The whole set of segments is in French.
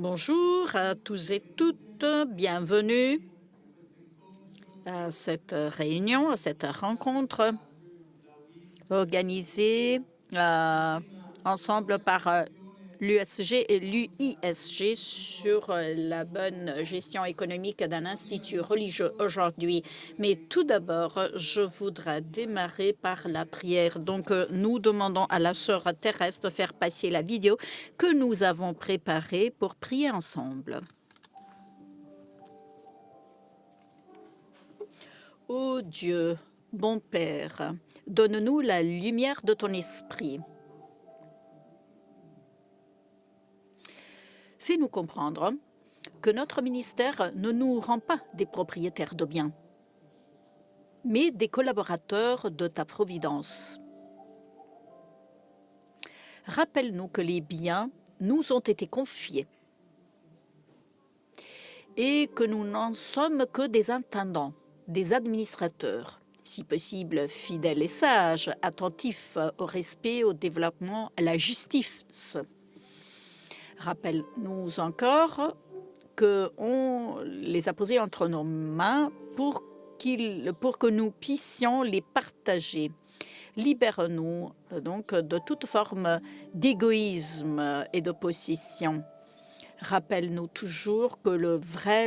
Bonjour à tous et toutes, bienvenue à cette réunion, à cette rencontre organisée ensemble par l'USG et l'UISG sur la bonne gestion économique d'un institut religieux aujourd'hui. Mais tout d'abord, je voudrais démarrer par la prière. Donc, nous demandons à la sœur Thérèse de faire passer la vidéo que nous avons préparée pour prier ensemble. Ô Dieu, bon Père, donne-nous la lumière de ton esprit. Fais-nous comprendre que notre ministère ne nous rend pas des propriétaires de biens, mais des collaborateurs de ta providence. Rappelle-nous que les biens nous ont été confiés et que nous n'en sommes que des intendants, des administrateurs, si possible fidèles et sages, attentifs au respect, au développement, à la justice. Rappelle-nous encore qu'on les a posés entre nos mains pour que nous puissions les partager. Libère-nous donc de toute forme d'égoïsme et de possession. Rappelle-nous toujours que le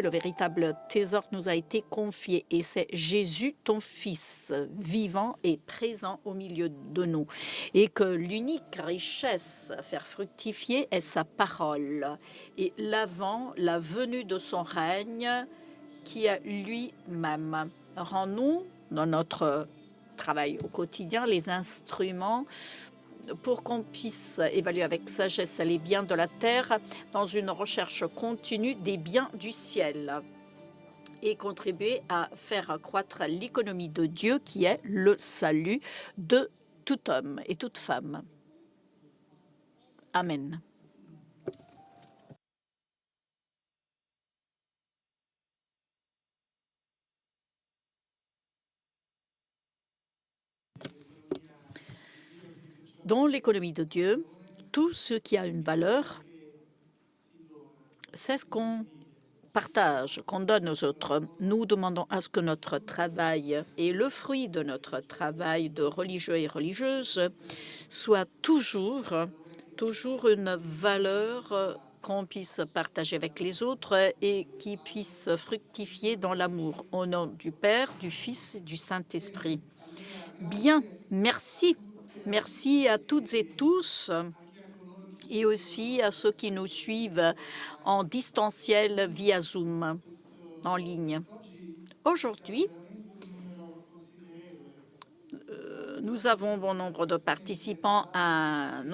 véritable trésor nous a été confié et c'est Jésus, ton Fils, vivant et présent au milieu de nous. Et que l'unique richesse à faire fructifier est sa parole. Et l'avant, la venue de son règne qui est lui-même. Rends-nous, dans notre travail au quotidien, les instruments pour qu'on puisse évaluer avec sagesse les biens de la terre dans une recherche continue des biens du ciel et contribuer à faire croître l'économie de Dieu qui est le salut de tout homme et toute femme. Amen. Dans l'économie de Dieu, tout ce qui a une valeur, c'est ce qu'on partage, qu'on donne aux autres. Nous demandons à ce que notre travail et le fruit de notre travail de religieux et religieuses soit toujours une valeur qu'on puisse partager avec les autres et qui puisse fructifier dans l'amour. Au nom du Père, du Fils et du Saint-Esprit. Bien, merci. Merci à toutes et tous et aussi à ceux qui nous suivent en distanciel via Zoom, en ligne. Aujourd'hui, nous avons bon nombre de participants, un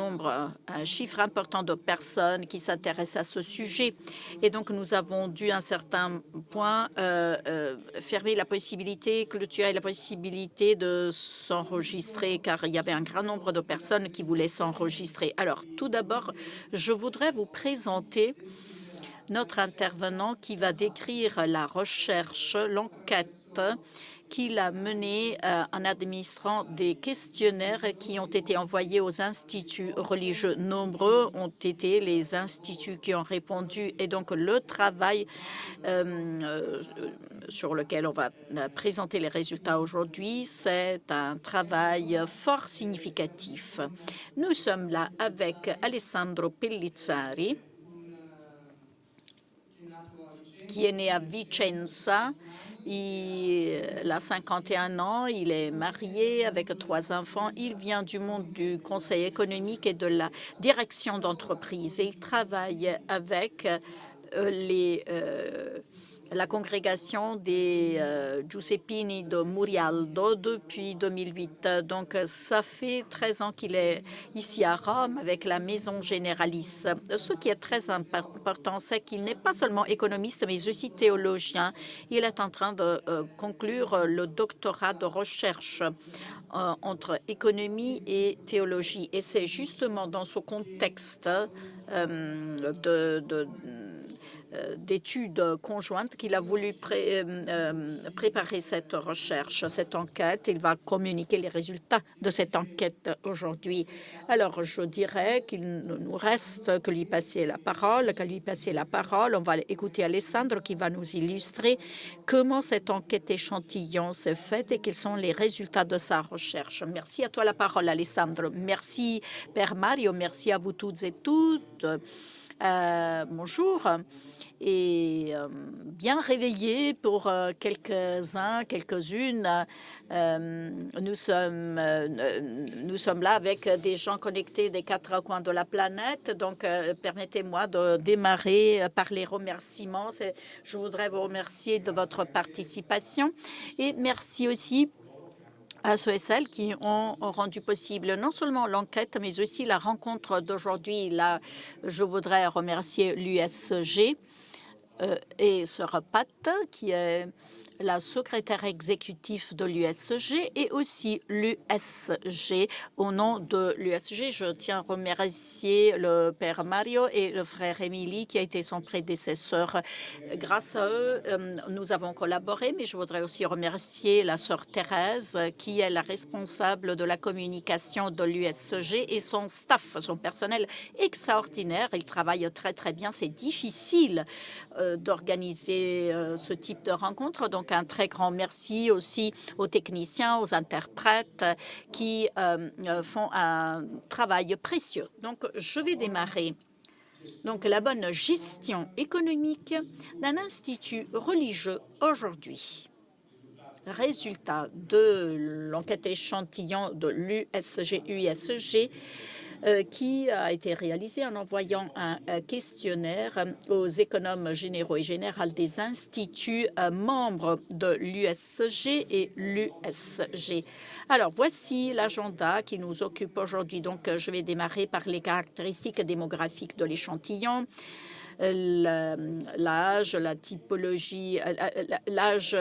chiffre important de personnes qui s'intéressent à ce sujet. Et donc, nous avons dû, à un certain point, fermer la possibilité, clôturer la possibilité de s'enregistrer, car il y avait un grand nombre de personnes qui voulaient s'enregistrer. Alors, tout d'abord, je voudrais vous présenter notre intervenant qui va décrire la recherche, l'enquête qu'il a menée en administrant des questionnaires qui ont été envoyés aux instituts religieux. Nombreux ont été les instituts qui ont répondu et donc le travail sur lequel on va présenter les résultats aujourd'hui, c'est un travail fort significatif. Nous sommes là avec Alessandro Pellizzari, qui est né à Vicenza. Il a 51 ans, il est marié avec 3 enfants. Il vient du monde du conseil économique et de la direction d'entreprise. Et il travaille avec la congrégation des Giuseppini de Murialdo depuis 2008. Donc, ça fait 13 ans qu'il est ici à Rome avec la Maison Généralice. Ce qui est très important, c'est qu'il n'est pas seulement économiste, mais aussi théologien. Il est en train de conclure le doctorat de recherche entre économie et théologie. Et c'est justement dans ce contexte d'études conjointes qu'il a voulu préparer cette recherche, cette enquête. Il va communiquer les résultats de cette enquête aujourd'hui. Alors, je dirais qu'il ne nous reste que lui passer la parole, qu'à lui passer la parole. On va écouter Alessandro qui va nous illustrer comment cette enquête échantillon s'est faite et quels sont les résultats de sa recherche. Merci à toi la parole, Alessandro. Merci, Père Mario. Merci à vous toutes et toutes. Bonjour et bien réveillés pour quelques-uns, quelques-unes. Nous sommes là avec des gens connectés des quatre coins de la planète. Donc, permettez-moi de démarrer par les remerciements. Je voudrais vous remercier de votre participation et merci aussi à ceux et celles qui ont rendu possible non seulement l'enquête, mais aussi la rencontre d'aujourd'hui. Là, je voudrais remercier l'USG et Sœur Pat, qui est la secrétaire exécutive de l'USG, et aussi l'USG. Au nom de l'USG, je tiens à remercier le Père Mario et le Frère Émilie, qui a été son prédécesseur. Grâce à eux, nous avons collaboré, mais je voudrais aussi remercier la Sœur Thérèse, qui est la responsable de la communication de l'USG, et son staff, son personnel extraordinaire. Ils travaillent très, très bien. C'est difficile d'organiser ce type de rencontre. Donc, un très grand merci aussi aux techniciens, aux interprètes qui font un travail précieux. Donc, je vais démarrer. Donc, la bonne gestion économique d'un institut religieux aujourd'hui. Résultat de l'enquête échantillon de l'USG-USG qui a été réalisé en envoyant un questionnaire aux économes généraux et générales des instituts membres de l'USG et l'USG. Alors, voici l'agenda qui nous occupe aujourd'hui. Donc, je vais démarrer par les caractéristiques démographiques de l'échantillon. L'âge, la typologie, l'âge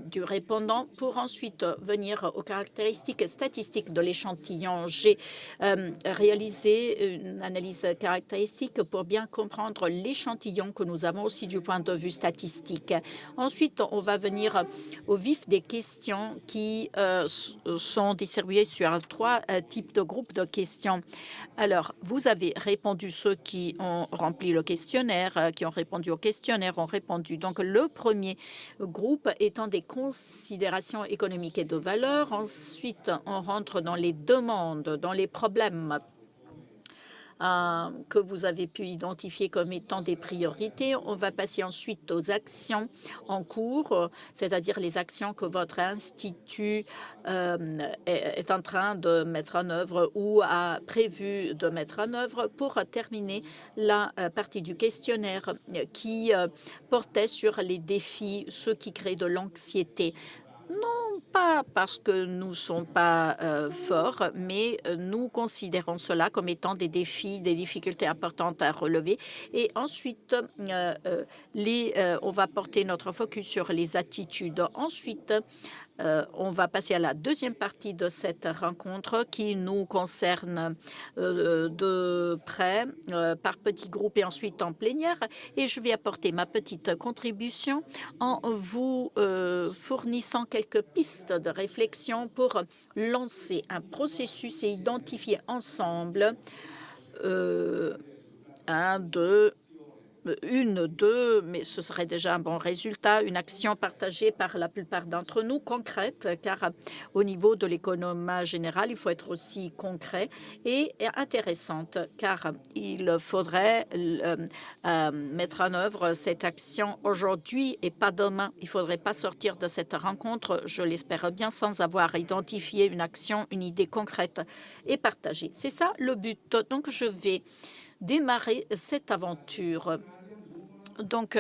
du répondant, pour ensuite venir aux caractéristiques statistiques de l'échantillon. J'ai réalisé une analyse caractéristique pour bien comprendre l'échantillon que nous avons aussi du point de vue statistique. Ensuite, on va venir au vif des questions qui sont distribuées sur trois types de groupes de questions. Alors, vous avez répondu, ceux qui ont rempli le questionnaire, qui ont répondu au questionnaire ont répondu. Donc, le premier groupe étant des considérations économiques et de valeur. Ensuite, on rentre dans les demandes, dans les problèmes que vous avez pu identifier comme étant des priorités. On va passer ensuite aux actions en cours, c'est-à-dire les actions que votre institut est en train de mettre en œuvre ou a prévu de mettre en œuvre, pour terminer la partie du questionnaire qui portait sur les défis, ceux qui créent de l'anxiété. Non pas parce que nous ne sommes pas forts, mais nous considérons cela comme étant des défis, des difficultés importantes à relever. Et ensuite, on va porter notre focus sur les attitudes. Ensuite, on va passer à la deuxième partie de cette rencontre qui nous concerne de près, par petits groupes et ensuite en plénière. Et je vais apporter ma petite contribution en vous fournissant quelques pistes de réflexion pour lancer un processus et identifier ensemble deux, mais ce serait déjà un bon résultat, une action partagée par la plupart d'entre nous, concrète, car au niveau de l'économie générale, il faut être aussi concret, et intéressante, car il faudrait mettre en œuvre cette action aujourd'hui et pas demain. Il ne faudrait pas sortir de cette rencontre, je l'espère bien, sans avoir identifié une action, une idée concrète et partagée. C'est ça le but. Donc, je vais démarrer cette aventure. Donc,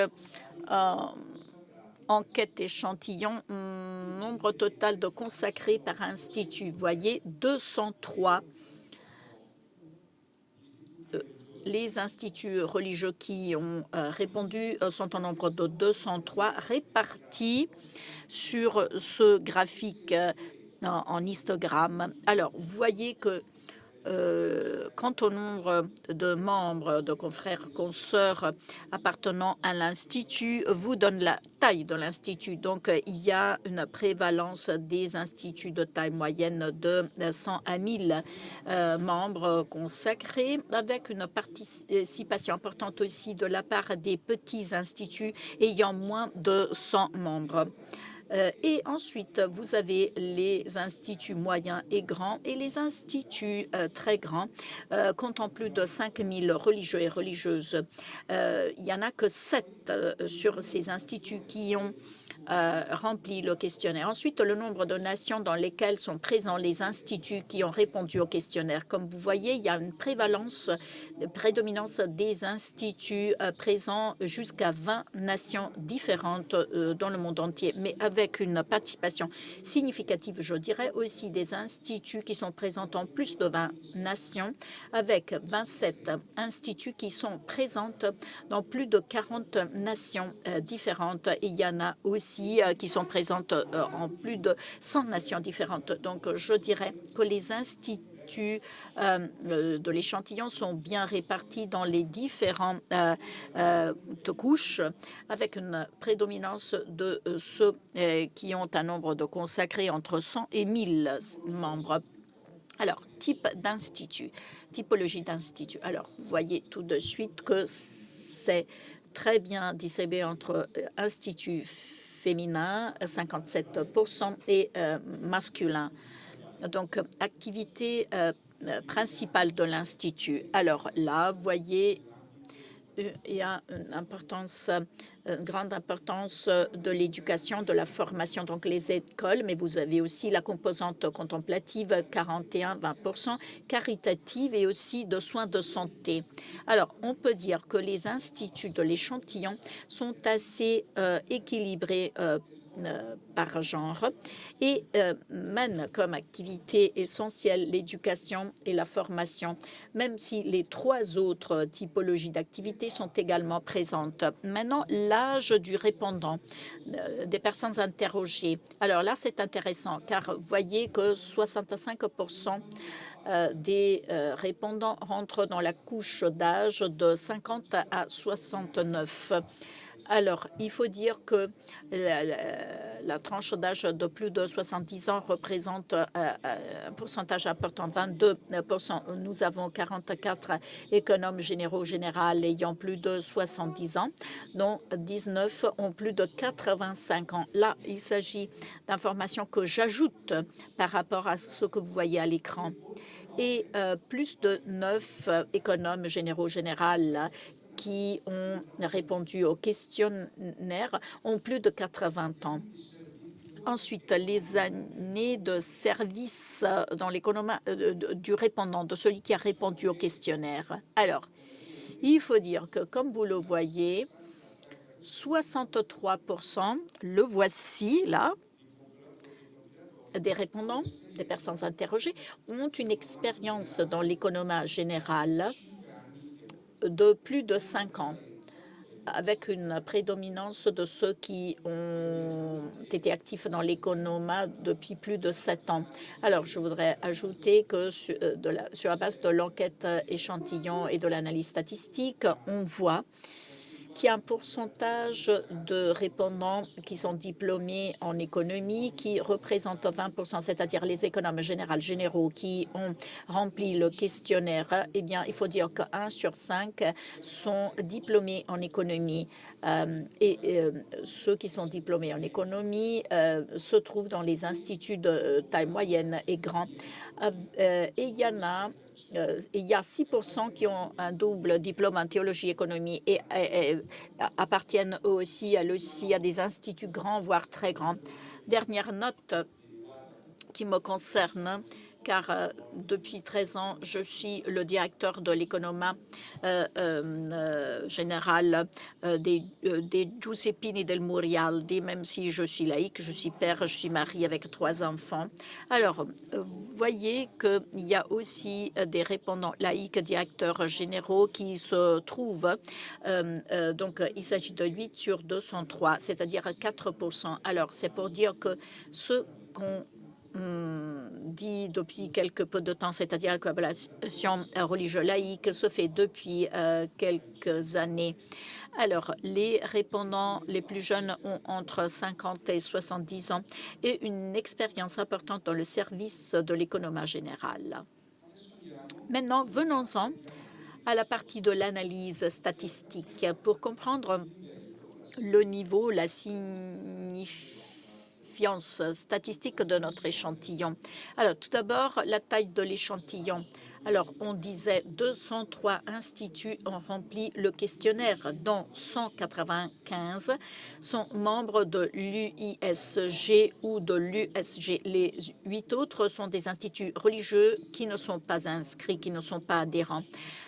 enquête échantillon, nombre total de consacrés par institut. Vous voyez, 203. Les instituts religieux qui ont répondu sont en nombre de 203, répartis sur ce graphique en histogramme. Alors, vous voyez que quant au nombre de membres, de confrères, consoeurs appartenant à l'Institut, vous donne la taille de l'Institut. Donc, il y a une prévalence des instituts de taille moyenne de 100 à 1000 membres consacrés, avec une participation importante aussi de la part des petits instituts ayant moins de 100 membres. Et ensuite, vous avez les instituts moyens et grands et les instituts très grands, comptant plus de 5000 religieux et religieuses. Il n'y en a que 7 sur ces instituts qui ont rempli le questionnaire. Ensuite, le nombre de nations dans lesquelles sont présents les instituts qui ont répondu au questionnaire. Comme vous voyez, il y a une prédominance des instituts présents jusqu'à 20 nations différentes dans le monde entier, mais avec une participation significative, je dirais, aussi des instituts qui sont présents en plus de 20 nations, avec 27 instituts qui sont présents dans plus de 40 nations différentes. Et il y en a aussi qui sont présentes en plus de 100 nations différentes. Donc, je dirais que les instituts de l'échantillon sont bien répartis dans les différentes couches, avec une prédominance de ceux qui ont un nombre de consacrés entre 100 et 1000 membres. Alors, type d'institut, typologie d'institut. Alors, vous voyez tout de suite que c'est très bien distribué entre instituts féminins, 57%, et masculins. Donc, activité principale de l'Institut. Alors là, vous voyez, il y a une grande importance de l'éducation, de la formation, donc les écoles, mais vous avez aussi la composante contemplative, 41-20%, caritative et aussi de soins de santé. Alors, on peut dire que les instituts de l'échantillon sont assez équilibrés par genre et mènent comme activité essentielle l'éducation et la formation, même si les 3 autres typologies d'activités sont également présentes. Maintenant, l'âge du répondant, des personnes interrogées. Alors là, c'est intéressant car vous voyez que 65% des répondants rentrent dans la couche d'âge de 50 à 69. Alors, il faut dire que la tranche d'âge de plus de 70 ans représente un pourcentage important, 22%. Nous avons 44 économes généraux générales ayant plus de 70 ans, dont 19 ont plus de 85 ans. Là, il s'agit d'informations que j'ajoute par rapport à ce que vous voyez à l'écran. Et plus de 9 économes généraux générales qui ont répondu au questionnaire ont plus de 80 ans. Ensuite, les années de service dans l'économie du répondant, de celui qui a répondu au questionnaire. Alors, il faut dire que, comme vous le voyez, 63%, le voici là, des répondants, des personnes interrogées, ont une expérience dans l'économie générale de plus de 5 ans, avec une prédominance de ceux qui ont été actifs dans l'économie depuis plus de 7 ans. Alors, je voudrais ajouter que sur la base de l'enquête échantillon et de l'analyse statistique, on voit qu'il y a un pourcentage de répondants qui sont diplômés en économie qui représente 20%, c'est-à-dire les économes généraux qui ont rempli le questionnaire. Eh bien, il faut dire que 1 sur 5 sont diplômés en économie. Ceux qui sont diplômés en économie se trouvent dans les instituts de taille moyenne et grand. Et il y a 6% qui ont un double diplôme en théologie économie et appartiennent eux aussi à des instituts grands, voire très grands. Dernière note qui me concerne, car depuis 13 ans, je suis le directeur de l'économie générale des Giuseppini del Murialdi, même si je suis laïque, je suis père, je suis mariée avec 3 enfants. Alors, vous voyez qu'il y a aussi des répondants laïques, directeurs généraux qui se trouvent. Donc, il s'agit de 8 sur 203, c'est-à-dire 4%. Alors, c'est pour dire que ce qu'on dit depuis quelque peu de temps, c'est-à-dire la collaboration religieuse laïque, se fait depuis quelques années. Alors, les répondants les plus jeunes ont entre 50 et 70 ans et une expérience importante dans le service de l'économie générale. Maintenant, venons-en à la partie de l'analyse statistique pour comprendre le niveau, la signifiance statistique de notre échantillon. Alors, tout d'abord, la taille de l'échantillon. Alors, on disait 203 instituts ont rempli le questionnaire, dont 195 sont membres de l'UISG ou de l'USG. Les 8 autres sont des instituts religieux qui ne sont pas inscrits, qui ne sont pas adhérents.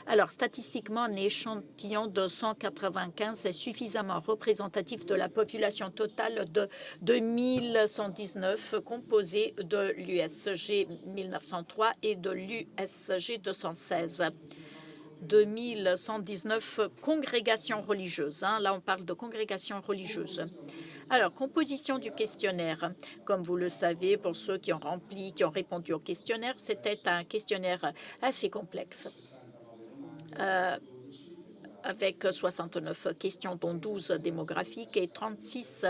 Alors, statistiquement, un échantillon de 195 est suffisamment représentatif de la population totale de 2119, composée de l'USG 1903 et de l'USG 216. 2119 congrégations religieuses. Là, on parle de congrégations religieuses. Alors, composition du questionnaire. Comme vous le savez, pour ceux qui ont répondu au questionnaire, c'était un questionnaire assez complexe. Avec 69 questions, dont 12 démographiques et 36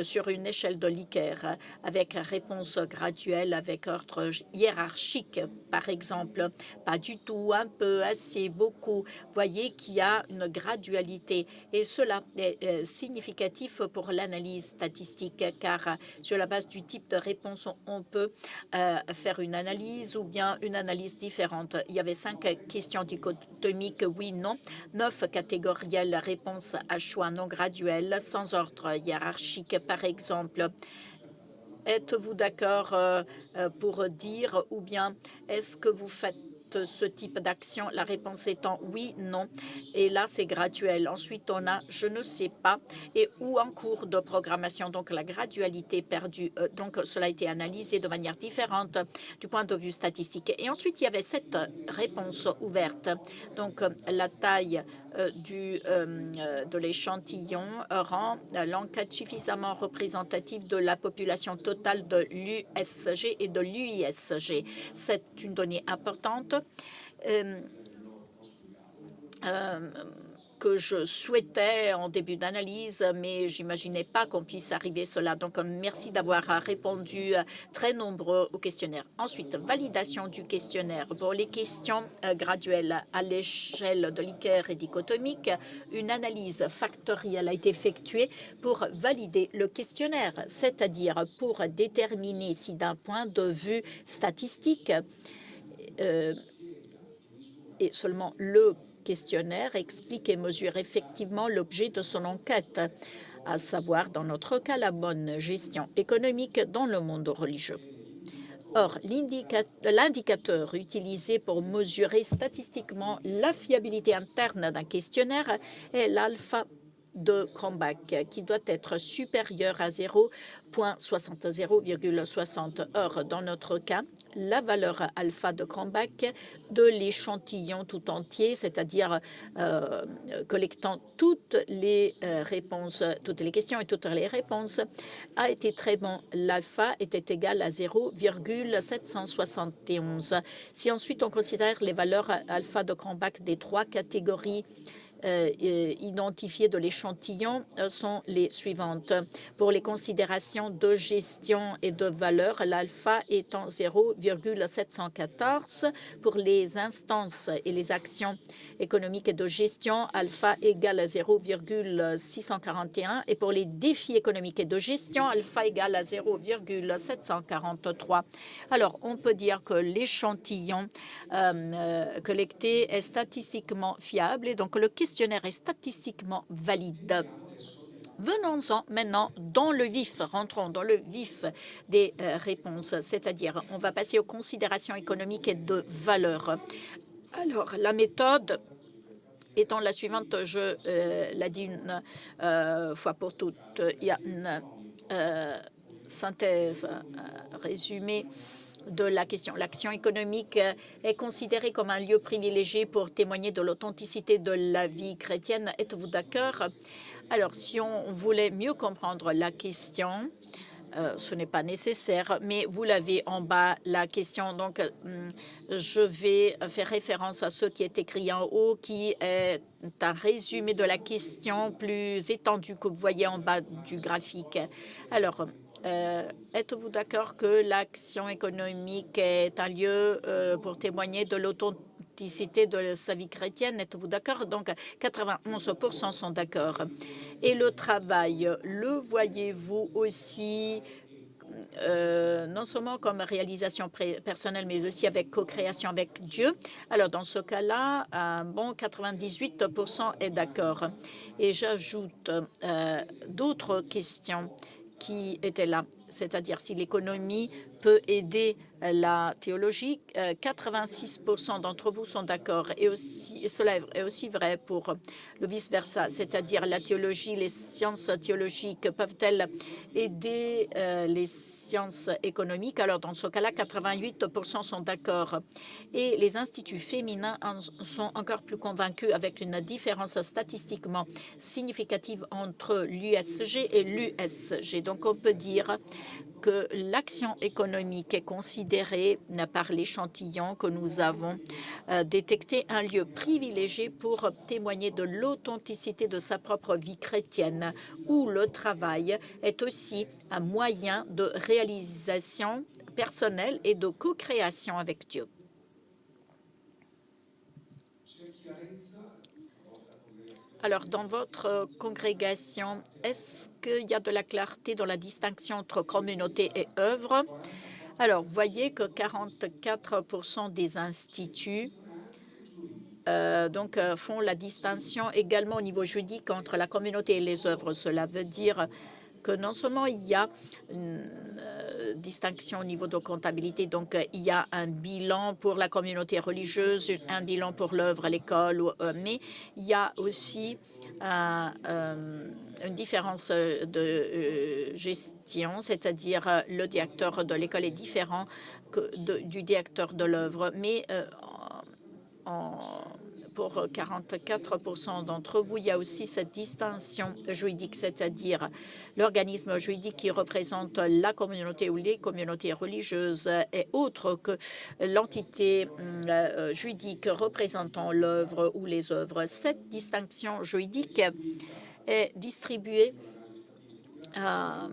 sur une échelle de Likert, avec réponse graduelle, avec ordre hiérarchique, par exemple. Pas du tout, un peu, assez, beaucoup. Vous voyez qu'il y a une gradualité. Et cela est significatif pour l'analyse statistique, car sur la base du type de réponse, on peut faire une analyse ou bien une analyse différente. Il y avait 5 questions dichotomiques, oui, non, 9 catégorielles, réponse à choix non graduel, sans ordre hiérarchique, par exemple. Êtes-vous d'accord pour dire ou bien est-ce que vous faites ce type d'action? La réponse étant oui, non. Et là, c'est graduel. Ensuite, on a je ne sais pas et ou en cours de programmation. Donc, la gradualité perdue. Donc, cela a été analysé de manière différente du point de vue statistique. Et ensuite, il y avait 7 réponses ouvertes. Donc, la taille de l'échantillon rend l'enquête suffisamment représentative de la population totale de l'USG et de l'UISG. C'est une donnée importante que je souhaitais en début d'analyse, mais j'imaginais pas qu'on puisse arriver à cela. Donc, merci d'avoir répondu très nombreux au questionnaire. Ensuite, validation du questionnaire. Pour les questions graduelles à l'échelle de Likert et dichotomique, une analyse factorielle a été effectuée pour valider le questionnaire, c'est-à-dire pour déterminer si d'un point de vue statistique, et seulement le questionnaire explique et mesure effectivement l'objet de son enquête, à savoir, dans notre cas, la bonne gestion économique dans le monde religieux. Or, l'indicateur utilisé pour mesurer statistiquement la fiabilité interne d'un questionnaire est l'alpha de Cronbach, qui doit être supérieur à 0,60. Or, dans notre cas, la valeur alpha de Cronbach de l'échantillon tout entier, c'est-à-dire collectant toutes les réponses, toutes les questions et toutes les réponses, a été très bon. L'alpha était égal à 0,771. Si ensuite on considère les valeurs alpha de Cronbach des 3 catégories identifiées de l'échantillon sont les suivantes. Pour les considérations de gestion et de valeur, l'alpha étant 0,714. Pour les instances et les actions économiques et de gestion, alpha égale à 0,641. Et pour les défis économiques et de gestion, alpha égale à 0,743. Alors, on peut dire que l'échantillon collecté est statistiquement fiable et donc le questionnaire est statistiquement valide. Venons-en maintenant dans le vif, rentrons dans le vif des réponses, c'est-à-dire on va passer aux considérations économiques et de valeur. Alors, la méthode étant la suivante, je l'ai dit une fois pour toutes, il y a une synthèse résumée de la question. L'action économique est considérée comme un lieu privilégié pour témoigner de l'authenticité de la vie chrétienne. Êtes-vous d'accord? Alors, si on voulait mieux comprendre la question, ce n'est pas nécessaire, mais vous l'avez en bas, la question. Donc, je vais faire référence à ce qui est écrit en haut, qui est un résumé de la question plus étendue que vous voyez en bas du graphique. Alors, êtes-vous d'accord que l'action économique est un lieu pour témoigner de l'authenticité de sa vie chrétienne? Êtes-vous d'accord? Donc, 91% sont d'accord. Et le travail, le voyez-vous aussi non seulement comme réalisation personnelle, mais aussi avec co-création avec Dieu? Alors, dans ce cas-là, bon, 98% est d'accord. Et j'ajoute d'autres questions qui étaient là, c'est-à-dire si l'économie peut aider la théologie. 86% d'entre vous sont d'accord, et cela est aussi vrai pour le vice-versa, c'est-à-dire la théologie, les sciences théologiques peuvent-elles aider les sciences économiques? Alors, dans ce cas-là, 88% sont d'accord. Et les instituts féminins en sont encore plus convaincus, avec une différence statistiquement significative entre l'USG et l'USG. Donc, on peut dire que l'action économique est considérée par l'échantillon que nous avons détecté un lieu privilégié pour témoigner de l'authenticité de sa propre vie chrétienne, où le travail est aussi un moyen de réalisation personnelle et de co-création avec Dieu. Alors, dans votre congrégation, est-ce qu'il y a de la clarté dans la distinction entre communauté et œuvre? Alors, vous voyez que 44% des instituts font la distinction également au niveau juridique entre la communauté et les œuvres. Cela veut dire que non seulement il y a une distinction au niveau de comptabilité, donc il y a un bilan pour la communauté religieuse, un bilan pour l'œuvre, l'école, mais il y a aussi une différence de gestion, c'est-à-dire le directeur de l'école est différent du directeur de l'œuvre, mais pour 44% d'entre vous, il y a aussi cette distinction juridique, c'est-à-dire l'organisme juridique qui représente la communauté ou les communautés religieuses est autre que l'entité juridique représentant l'œuvre ou les œuvres. Cette distinction juridique est distribuée à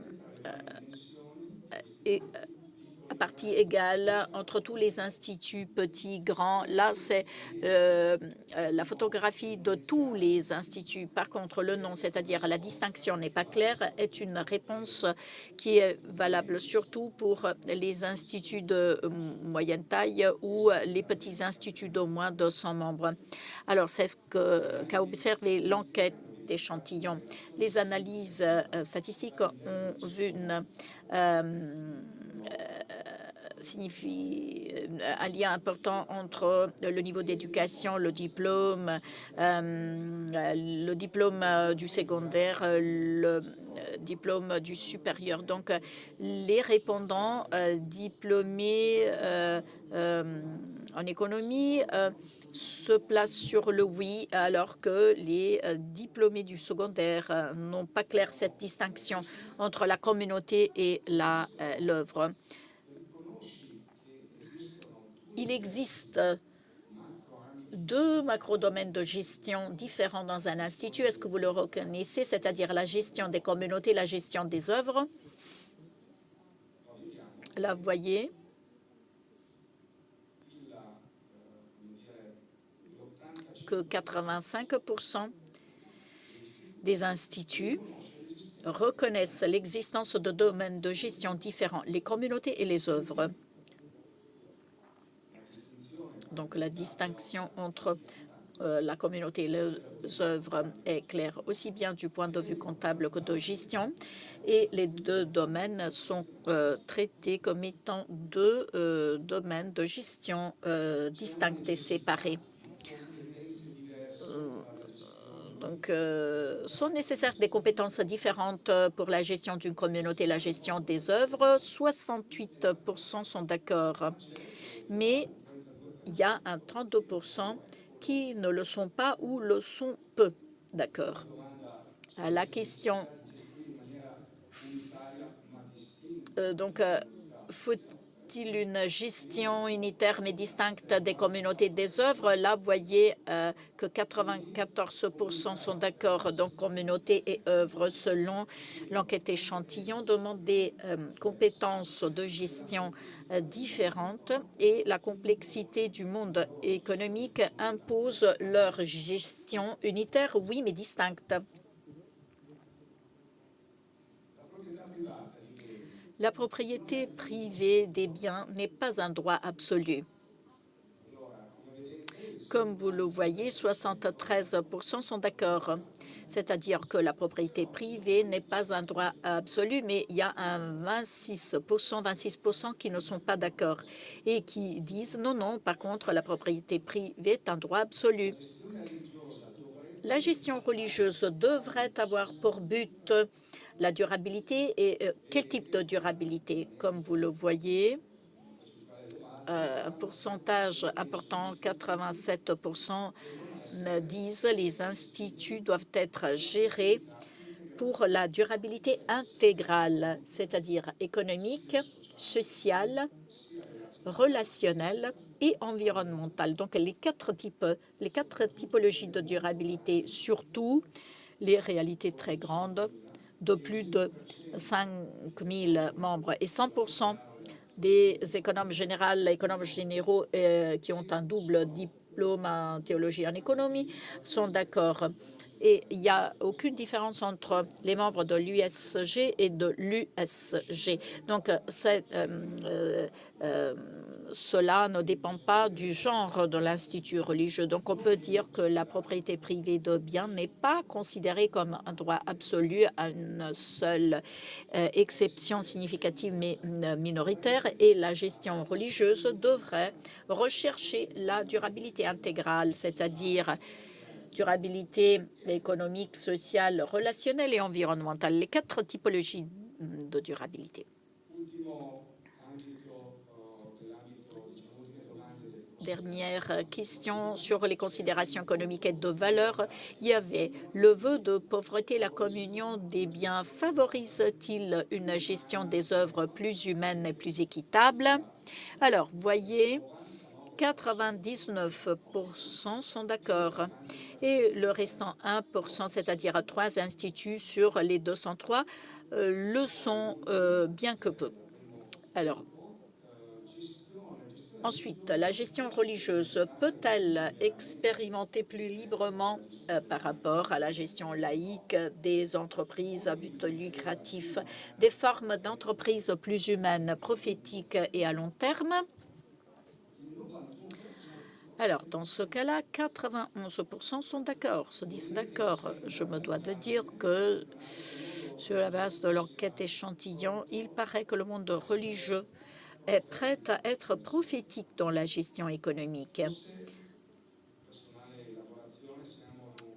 partie égale entre tous les instituts, petits, grands. Là, c'est la photographie de tous les instituts. Par contre, le nom, c'est-à-dire la distinction n'est pas claire, est une réponse qui est valable surtout pour les instituts de moyenne taille ou les petits instituts d'au moins 200 membres. Alors, c'est ce qu'a observé l'enquête d'échantillons. Les analyses statistiques ont vu signifie un lien important entre le niveau d'éducation, le diplôme du secondaire, le diplôme du supérieur. Donc, les répondants diplômés en économie se placent sur le oui, alors que les diplômés du secondaire n'ont pas clair cette distinction entre la communauté et l'œuvre. Il existe deux macro-domaines de gestion différents dans un institut. Est-ce que vous le reconnaissez, c'est-à-dire la gestion des communautés, la gestion des œuvres? Là, vous voyez, que 85% des instituts reconnaissent l'existence de domaines de gestion différents, les communautés et les œuvres. Donc, la distinction entre la communauté et les œuvres est claire, aussi bien du point de vue comptable que de gestion. Et les deux domaines sont traités comme étant deux domaines de gestion distincts et séparés. Donc, sont nécessaires des compétences différentes pour la gestion d'une communauté et la gestion des œuvres. 68% sont d'accord. Mais il y a un 32% qui ne le sont pas ou le sont peu d'accord. La question Faut-il une gestion unitaire mais distincte des communautés des œuvres? Là, vous voyez que 94% sont d'accord, donc communauté et œuvres, selon l'enquête échantillon, demandent des compétences de gestion différentes et la complexité du monde économique impose leur gestion unitaire, oui, mais distincte. La propriété privée des biens n'est pas un droit absolu. Comme vous le voyez, 73% sont d'accord. C'est-à-dire que la propriété privée n'est pas un droit absolu, mais il y a un 26% qui ne sont pas d'accord et qui disent non, non, par contre, la propriété privée est un droit absolu. La gestion religieuse devrait avoir pour but la durabilité et quel type de durabilité? Comme vous le voyez, un pourcentage important, 87%, disent les instituts doivent être gérés pour la durabilité intégrale, c'est-à-dire économique, sociale, relationnelle et environnementale. Donc les quatre typologies de durabilité, surtout les réalités très grandes de plus de 5 000 membres et 100% des économes généraux qui ont un double diplôme en théologie et en économie sont d'accord. Et il n'y a aucune différence entre les membres de l'USG et de l'USG. Donc, cela ne dépend pas du genre de l'institut religieux. Donc, on peut dire que la propriété privée de biens n'est pas considérée comme un droit absolu à une seule exception significative mais minoritaire, et la gestion religieuse devrait rechercher la durabilité intégrale, c'est-à-dire durabilité économique, sociale, relationnelle et environnementale, les quatre typologies de durabilité. Dernière question sur les considérations économiques et de valeur. Il y avait le vœu de pauvreté, la communion des biens favorise-t-il une gestion des œuvres plus humaine et plus équitable? Alors, voyez, 99% sont d'accord et le restant 1%, c'est-à-dire 3 instituts sur les 203, le sont bien que peu. Alors, ensuite, la gestion religieuse peut-elle expérimenter plus librement par rapport à la gestion laïque des entreprises à but lucratif, des formes d'entreprises plus humaines, prophétiques et à long terme? Alors, dans ce cas-là, 91% sont d'accord, se disent d'accord. Je me dois de dire que sur la base de l'enquête échantillon, il paraît que le monde religieux est prête à être prophétique dans la gestion économique.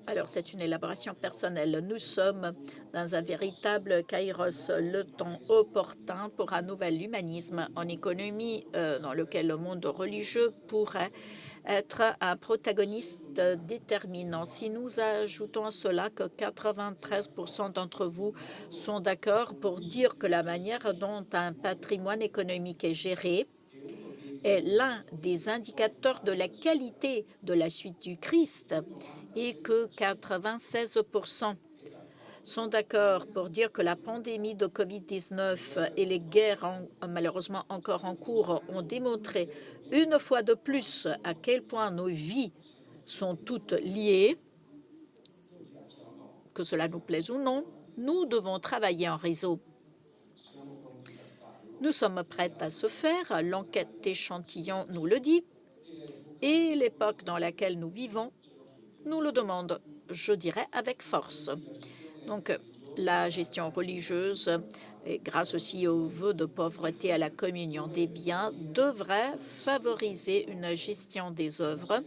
Alors, c'est une élaboration personnelle. Nous sommes dans un véritable kairos, le temps opportun pour un nouvel humanisme en économie dans lequel le monde religieux pourrait être un protagoniste déterminant. Si nous ajoutons à cela que 93% d'entre vous sont d'accord pour dire que la manière dont un patrimoine économique est géré est l'un des indicateurs de la qualité de la suite du Christ et que 96% sont d'accord pour dire que la pandémie de Covid-19 et les guerres malheureusement encore en cours ont démontré une fois de plus à quel point nos vies sont toutes liées, que cela nous plaise ou non, nous devons travailler en réseau. Nous sommes prêts à ce faire, l'enquête échantillon nous le dit, et l'époque dans laquelle nous vivons nous le demande, je dirais, avec force. Donc, la gestion religieuse, et grâce aussi au vœu de pauvreté à la communion des biens, devrait favoriser une gestion des œuvres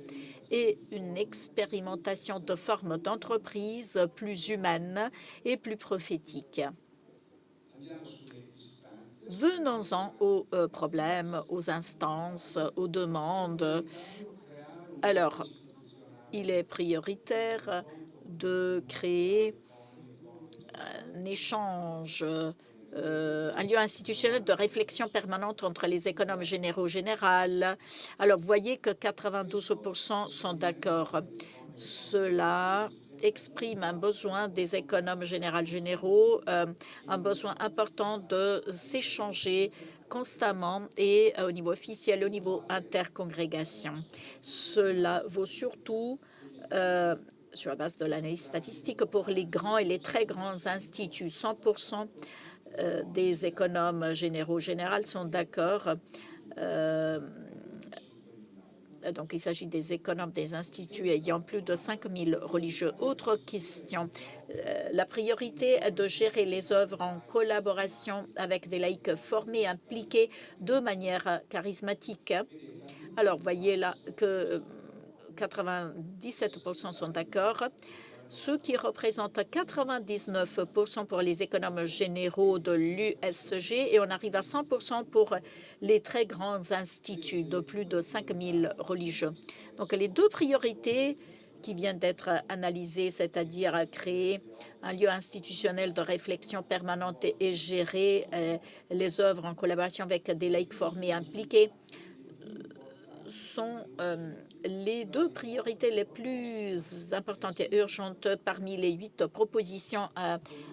et une expérimentation de formes d'entreprise plus humaines et plus prophétiques. Venons-en aux problèmes, aux instances, aux demandes. Alors, il est prioritaire de créer un échange un lieu institutionnel de réflexion permanente entre les économes généraux général. Alors, vous voyez que 92% sont d'accord. Cela exprime un besoin des économes généraux, un besoin important de s'échanger constamment et au niveau officiel, au niveau intercongrégation. Cela vaut surtout sur la base de l'analyse statistique pour les grands et les très grands instituts. 100% des économes généraux général sont d'accord. Donc, il s'agit des économes des instituts ayant plus de 5 000 religieux. Autre question, la priorité est de gérer les œuvres en collaboration avec des laïcs formés, impliqués de manière charismatique. Alors, voyez là que 97% sont d'accord. Ce qui représente 99% pour les économes généraux de l'USG et on arrive à 100% pour les très grands instituts de plus de 5 000 religieux. Donc les deux priorités qui viennent d'être analysées, c'est-à-dire créer un lieu institutionnel de réflexion permanente et gérer les œuvres en collaboration avec des laïcs formés impliqués, sont les deux priorités les plus importantes et urgentes parmi les 8 propositions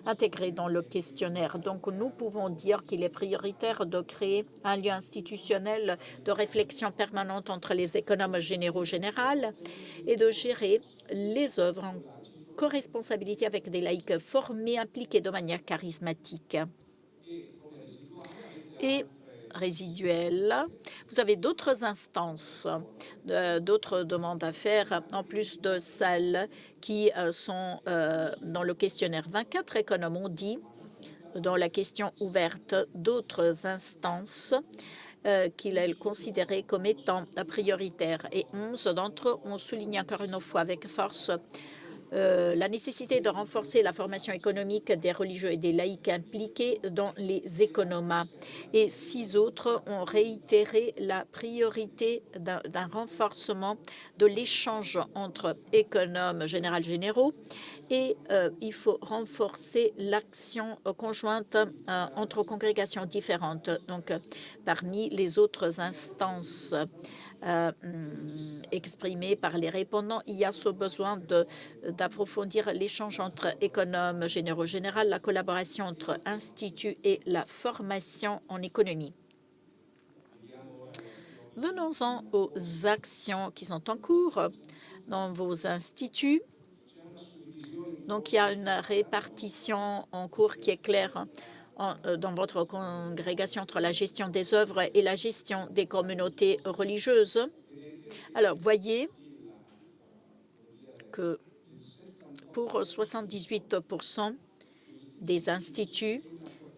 intégrées dans le questionnaire. Donc, nous pouvons dire qu'il est prioritaire de créer un lieu institutionnel de réflexion permanente entre les économes généraux général et de gérer les œuvres en corresponsabilité avec des laïcs formés, impliqués de manière charismatique. Et résiduel. Vous avez d'autres instances, d'autres demandes à faire, en plus de celles qui sont dans le questionnaire. 24 économes ont dit, dans la question ouverte, d'autres instances qu'il est considéré comme étant prioritaires. Et 11 d'entre eux ont souligné encore une fois avec force la nécessité de renforcer la formation économique des religieux et des laïcs impliqués dans les économas. Et 6 autres ont réitéré la priorité d'un renforcement de l'échange entre économes généraux et il faut renforcer l'action conjointe entre congrégations différentes. Donc, parmi les autres instances exprimé par les répondants, il y a ce besoin d'approfondir l'échange entre économes généraux général, la collaboration entre instituts et la formation en économie. Venons-en aux actions qui sont en cours dans vos instituts. Donc, il y a une répartition en cours qui est claire dans votre congrégation entre la gestion des œuvres et la gestion des communautés religieuses. Alors, voyez que pour 78% des instituts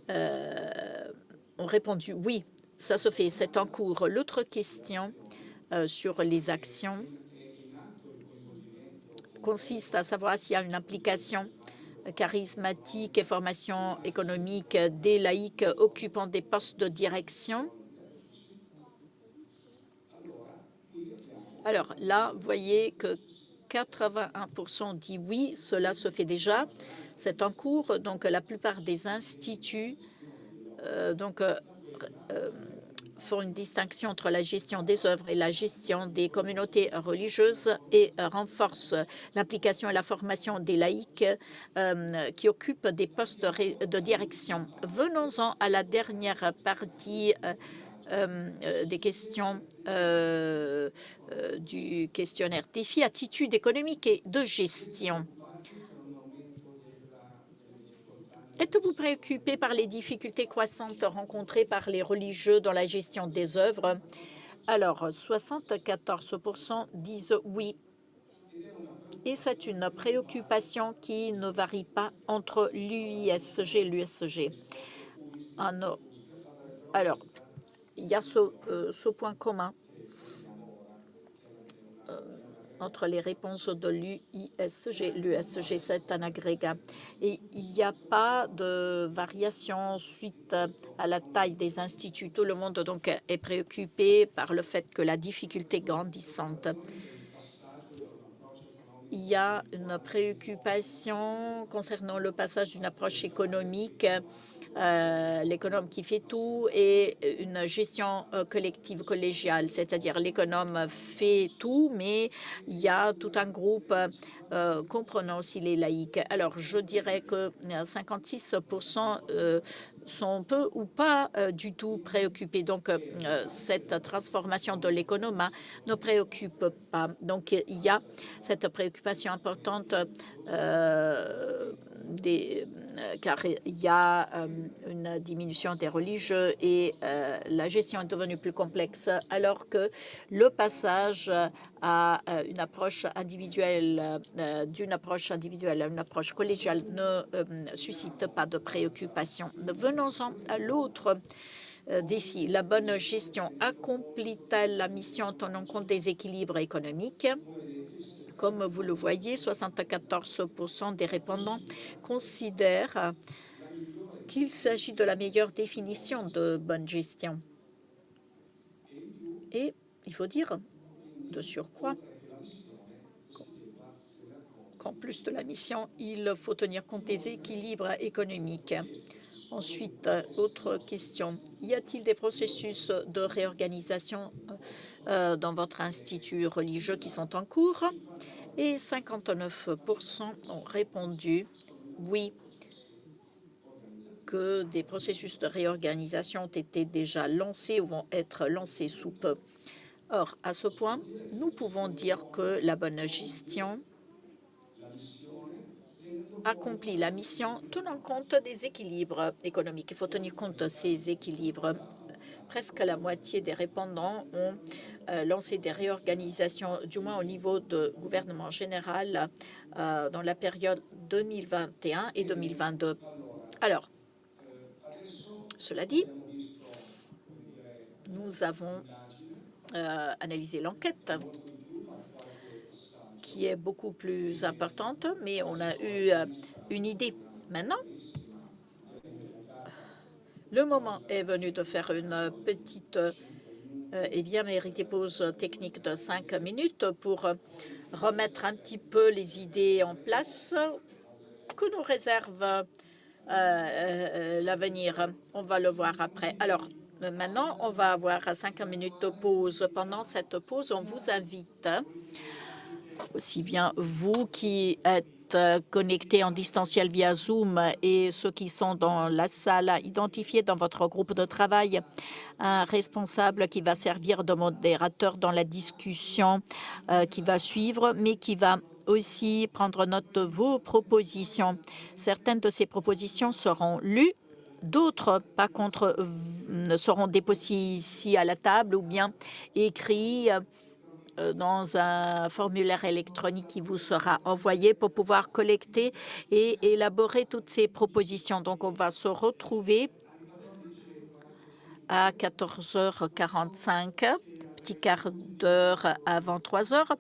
ont répondu oui, ça se fait, c'est en cours. L'autre question sur les actions consiste à savoir s'il y a une implication charismatique et formation économique des laïcs occupant des postes de direction. Alors là, vous voyez que 81% dit oui, cela se fait déjà, c'est en cours. Donc la plupart des instituts font une distinction entre la gestion des œuvres et la gestion des communautés religieuses et renforcent l'implication et la formation des laïcs qui occupent des postes de direction. Venons-en à la dernière partie des questions du questionnaire. Défis, attitudes économiques et de gestion. Êtes-vous préoccupé par les difficultés croissantes rencontrées par les religieux dans la gestion des œuvres? Alors, 74% disent oui. Et c'est une préoccupation qui ne varie pas entre l'UISG et l'USG. Alors, il y a ce point commun entre les réponses de l'UISG. L'USG, c'est un agrégat. Et il n'y a pas de variation suite à la taille des instituts. Tout le monde donc est préoccupé par le fait que la difficulté grandissante il y a une préoccupation concernant le passage d'une approche économique, l'économe qui fait tout, et une gestion collective, collégiale, c'est-à-dire l'économe fait tout, mais il y a tout un groupe comprenant aussi les laïcs. Alors, je dirais que 56% sont peu ou pas du tout préoccupés. Donc, cette transformation de l'économe ne préoccupe pas. Donc, il y a cette préoccupation importante car il y a une diminution des religieux et la gestion est devenue plus complexe, alors que le passage à une approche individuelle, d'une approche individuelle à une approche collégiale ne suscite pas de préoccupation. Venons-en à l'autre défi. La bonne gestion accomplit-elle la mission en tenant compte des équilibres économiques? Comme vous le voyez, 74% des répondants considèrent qu'il s'agit de la meilleure définition de bonne gestion. Et il faut dire, de surcroît, qu'en plus de la mission, il faut tenir compte des équilibres économiques. Ensuite, autre question, y a-t-il des processus de réorganisation dans votre institut religieux qui sont en cours? Et 59% ont répondu oui, que des processus de réorganisation ont été déjà lancés ou vont être lancés sous peu. Or, à ce point, nous pouvons dire que la bonne gestion accomplit la mission tenant compte des équilibres économiques. Il faut tenir compte de ces équilibres. Presque la moitié des répondants ont lancé des réorganisations, du moins au niveau de gouvernement général, dans la période 2021 et 2022. Alors, cela dit, nous avons analysé l'enquête, qui est beaucoup plus importante, mais on a eu une idée. Maintenant, le moment est venu de faire une petite et bien méritée pause technique de 5 minutes pour remettre un petit peu les idées en place que nous réserve l'avenir. On va le voir après. Alors, maintenant, on va avoir 5 minutes de pause. Pendant cette pause, on vous invite, aussi bien vous qui êtes connectés en distanciel via Zoom et ceux qui sont dans la salle, à identifier dans votre groupe de travail un responsable qui va servir de modérateur dans la discussion qui va suivre, mais qui va aussi prendre note de vos propositions. Certaines de ces propositions seront lues, d'autres, par contre, ne seront déposées ici à la table ou bien écrites dans un formulaire électronique qui vous sera envoyé pour pouvoir collecter et élaborer toutes ces propositions. Donc, on va se retrouver à 14h45, petit quart d'heure avant 3 heures,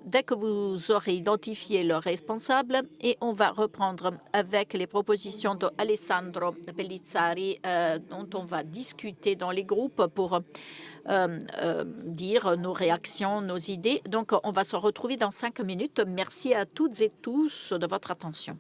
dès que vous aurez identifié le responsable, et on va reprendre avec les propositions de Alessandro Pellizzari dont on va discuter dans les groupes pour dire nos réactions, nos idées. Donc, on va se retrouver dans 5 minutes. Merci à toutes et tous de votre attention.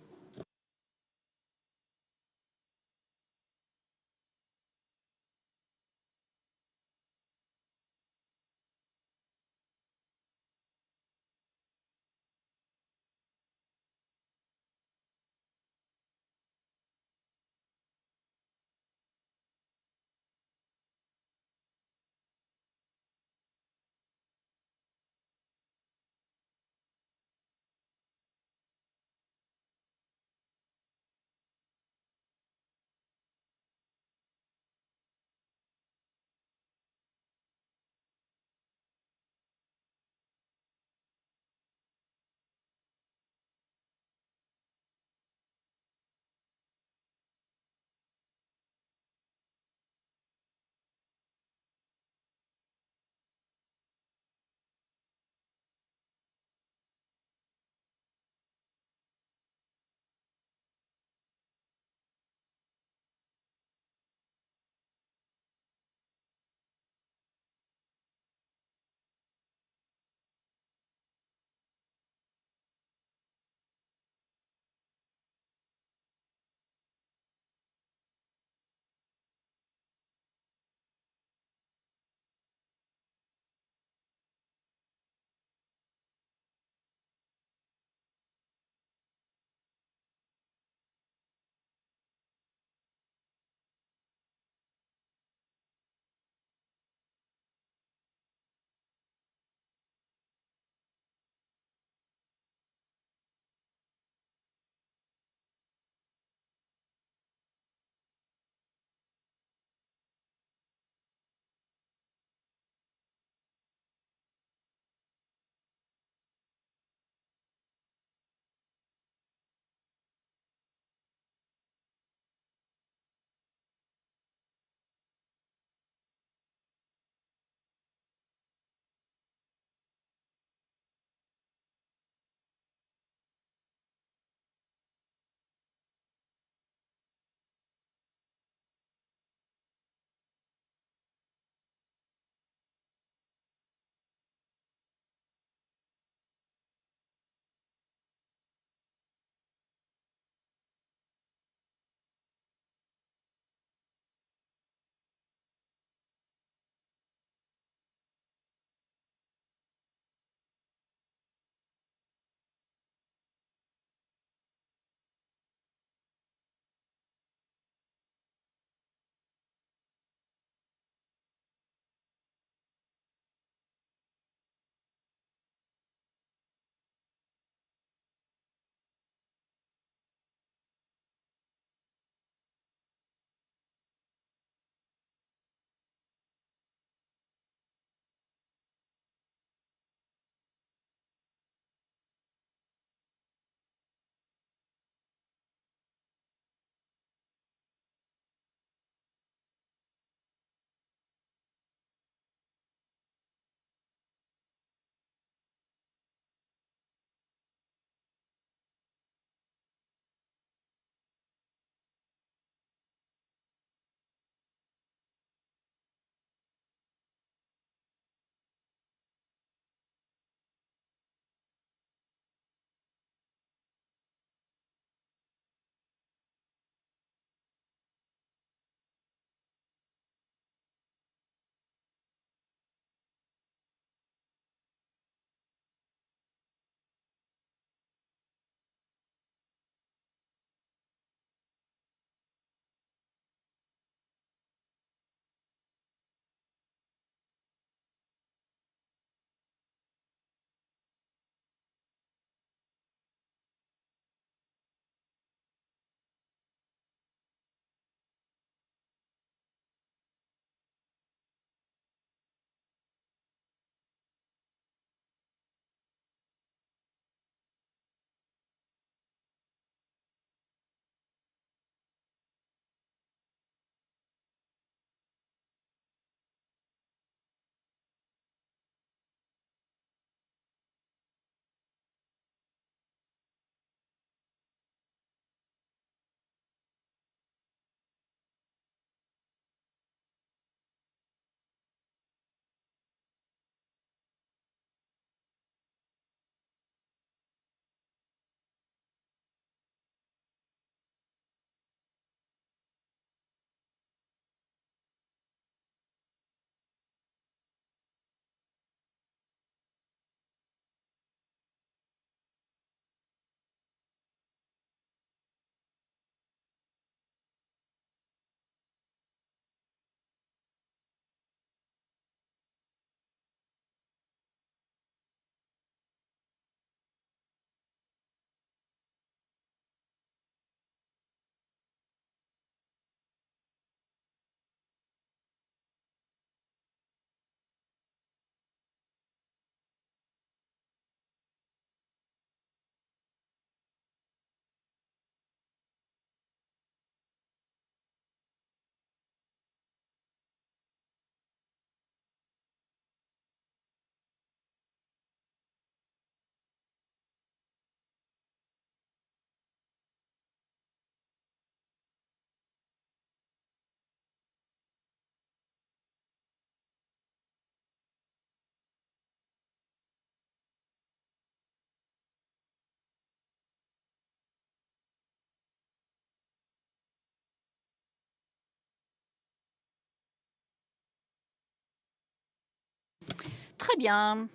Très bien.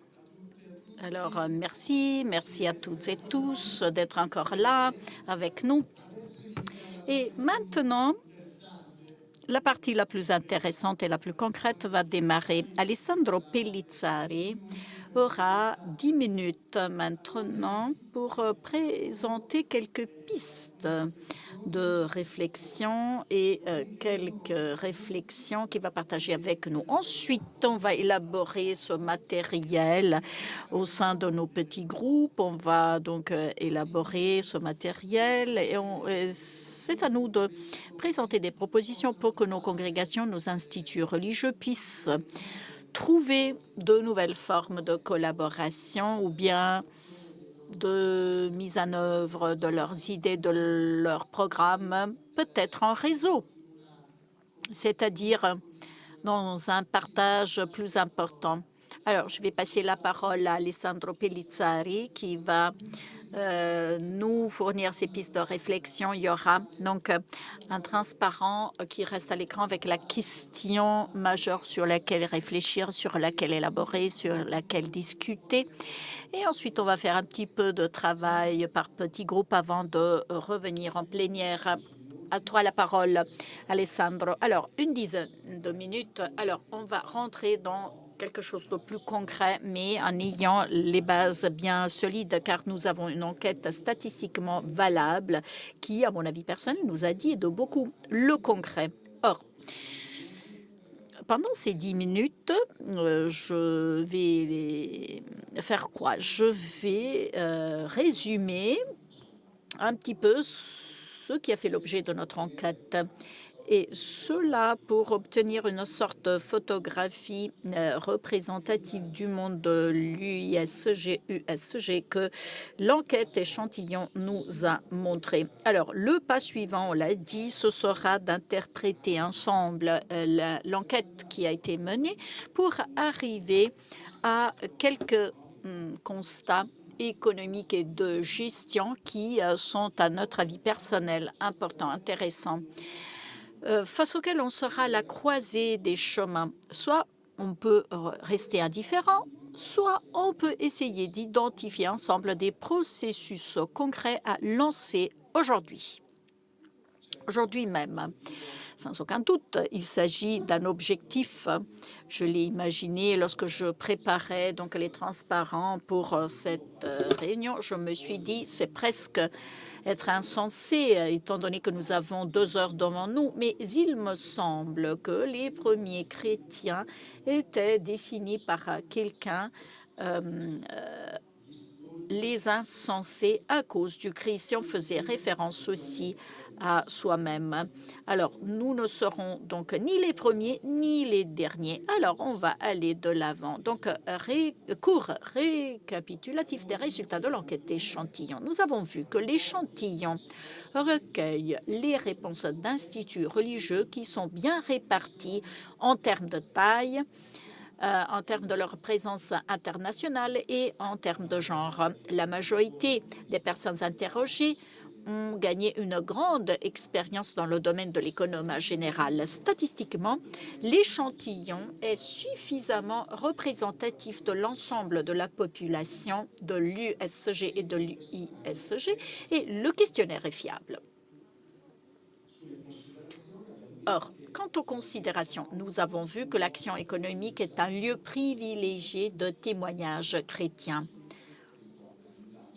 Alors, merci à toutes et tous d'être encore là avec nous. Et maintenant, la partie la plus intéressante et la plus concrète va démarrer. Alessandro Pellizzari aura 10 minutes maintenant pour présenter quelques pistes de réflexion et quelques réflexions qu'il va partager avec nous. Ensuite, on va élaborer ce matériel au sein de nos petits groupes. On va donc élaborer ce matériel et c'est à nous de présenter des propositions pour que nos congrégations, nos instituts religieux puissent trouver de nouvelles formes de collaboration ou bien de mise en œuvre de leurs idées, de leurs programmes, peut-être en réseau, c'est-à-dire dans un partage plus important. Alors, je vais passer la parole à Alessandro Pellizzari qui va nous fournir ces pistes de réflexion. Il y aura donc un transparent qui reste à l'écran avec la question majeure sur laquelle réfléchir, sur laquelle élaborer, sur laquelle discuter. Et ensuite, on va faire un petit peu de travail par petits groupes avant de revenir en plénière. À toi la parole, Alessandro. Alors, une dizaine de minutes. Alors, on va rentrer dans quelque chose de plus concret, mais en ayant les bases bien solides, car nous avons une enquête statistiquement valable qui, à mon avis personnel, nous a dit de beaucoup le concret. Or, pendant ces 10 minutes, je vais faire quoi? Je vais résumer un petit peu ce qui a fait l'objet de notre enquête. Et cela pour obtenir une sorte de photographie représentative du monde de l'UISG que l'enquête échantillon nous a montré. Alors, le pas suivant, on l'a dit, ce sera d'interpréter ensemble l'enquête qui a été menée pour arriver à quelques constats économiques et de gestion qui sont, à notre avis personnel, importants, intéressants, face auquel on sera à la croisée des chemins. Soit on peut rester indifférent, soit on peut essayer d'identifier ensemble des processus concrets à lancer aujourd'hui. Aujourd'hui même. Sans aucun doute, il s'agit d'un objectif. Je l'ai imaginé lorsque je préparais donc les transparents pour cette réunion. Je me suis dit, c'est presque être insensé, étant donné que nous avons 2 heures devant nous. Mais il me semble que les premiers chrétiens étaient définis par quelqu'un, les insensés à cause du Christ. Si on faisait référence aussi à soi-même. Alors, nous ne serons donc ni les premiers ni les derniers. Alors, on va aller de l'avant. Donc, court récapitulatif des résultats de l'enquête échantillon. Nous avons vu que l'échantillon recueille les réponses d'instituts religieux qui sont bien répartis en termes de taille, en termes de leur présence internationale et en termes de genre. La majorité des personnes interrogées ont gagné une grande expérience dans le domaine de l'économie générale. Statistiquement, l'échantillon est suffisamment représentatif de l'ensemble de la population de l'USG et de l'UISG et le questionnaire est fiable. Or, quant aux considérations, nous avons vu que l'action économique est un lieu privilégié de témoignages chrétiens.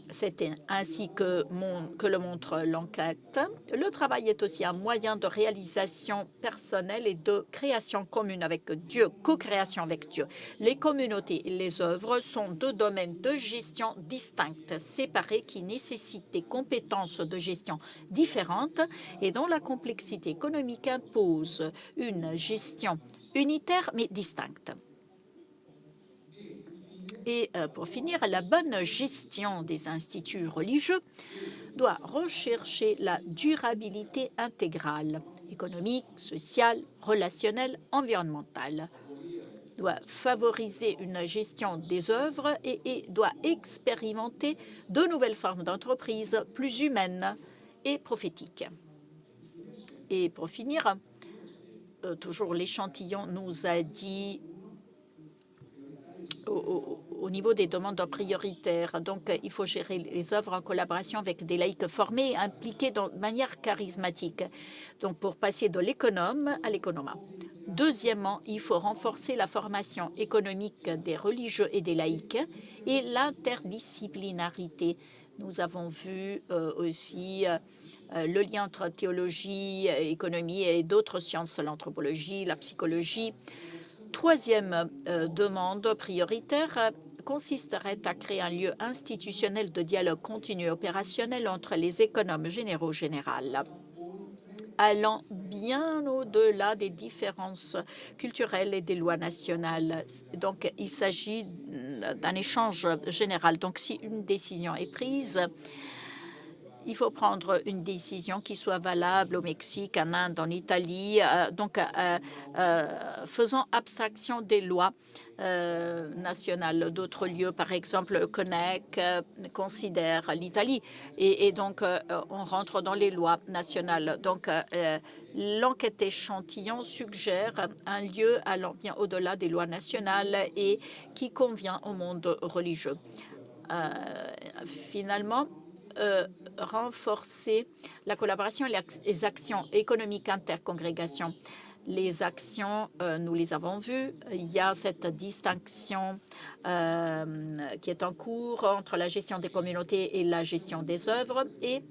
C'est ainsi que le montre l'enquête. Le travail est aussi un moyen de réalisation personnelle et de création commune avec Dieu, co-création avec Dieu. Les communautés et les œuvres sont 2 domaines de gestion distincts, séparés, qui nécessitent des compétences de gestion différentes et dont la complexité économique impose une gestion unitaire mais distincte. Et pour finir, la bonne gestion des instituts religieux doit rechercher la durabilité intégrale, économique, sociale, relationnelle, environnementale, doit favoriser une gestion des œuvres et doit expérimenter de nouvelles formes d'entreprise plus humaines et prophétiques. Et pour finir, toujours l'échantillon nous a dit au niveau des demandes prioritaires. Donc, il faut gérer les œuvres en collaboration avec des laïcs formés et impliqués de manière charismatique, donc pour passer de l'économe à l'économa. Deuxièmement, il faut renforcer la formation économique des religieux et des laïcs et l'interdisciplinarité. Nous avons vu aussi le lien entre théologie, économie et d'autres sciences, l'anthropologie, la psychologie. Troisième demande prioritaire consisterait à créer un lieu institutionnel de dialogue continu et opérationnel entre les économes généraux générales, allant bien au-delà des différences culturelles et des lois nationales. Donc, il s'agit d'un échange général. Donc, si une décision est prise, il faut prendre une décision qui soit valable au Mexique, en Inde, en Italie, faisant abstraction des lois nationales d'autres lieux. Par exemple, Connect considère l'Italie et donc on rentre dans les lois nationales. Donc, l'enquête échantillon suggère un lieu allant bien au-delà des lois nationales et qui convient au monde religieux. Finalement, renforcer la collaboration et les actions économiques intercongrégations. Les actions, nous les avons vues. Il y a cette distinction qui est en cours entre la gestion des communautés et la gestion des œuvres. Et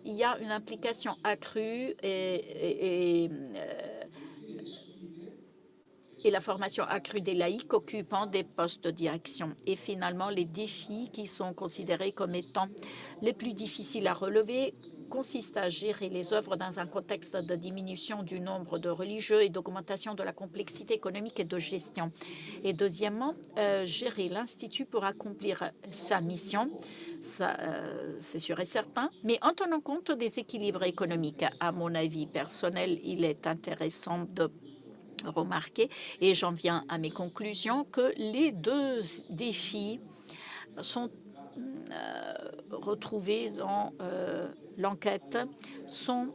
il y a une implication accrue et la formation accrue des laïcs occupant des postes de direction. Et finalement, les défis qui sont considérés comme étant les plus difficiles à relever consistent à gérer les œuvres dans un contexte de diminution du nombre de religieux et d'augmentation de la complexité économique et de gestion. Et deuxièmement, gérer l'Institut pour accomplir sa mission, c'est sûr et certain, mais en tenant compte des équilibres économiques. À mon avis personnel, il est intéressant de remarquer, et j'en viens à mes conclusions, que les deux défis sont retrouvés dans l'enquête, sont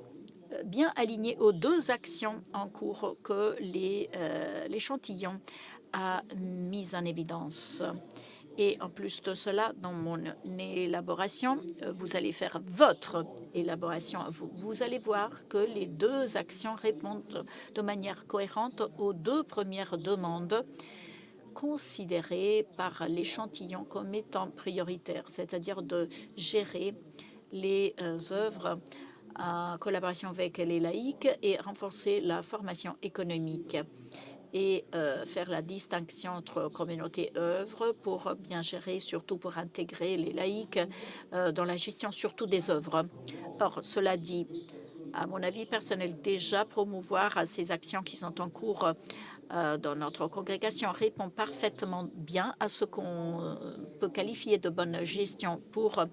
bien alignés aux deux actions en cours que l'échantillon a mis en évidence. Et en plus de cela, dans mon élaboration, vous allez faire votre élaboration. Vous allez voir que les deux actions répondent de manière cohérente aux deux premières demandes considérées par l'échantillon comme étant prioritaires, c'est-à-dire de gérer les œuvres en collaboration avec les laïcs et renforcer la formation économique et faire la distinction entre communauté et œuvre pour bien gérer, surtout pour intégrer les laïcs dans la gestion surtout des œuvres. Or, cela dit, à mon avis personnel, déjà promouvoir ces actions qui sont en cours dans notre congrégation répond parfaitement bien à ce qu'on peut qualifier de bonne gestion pour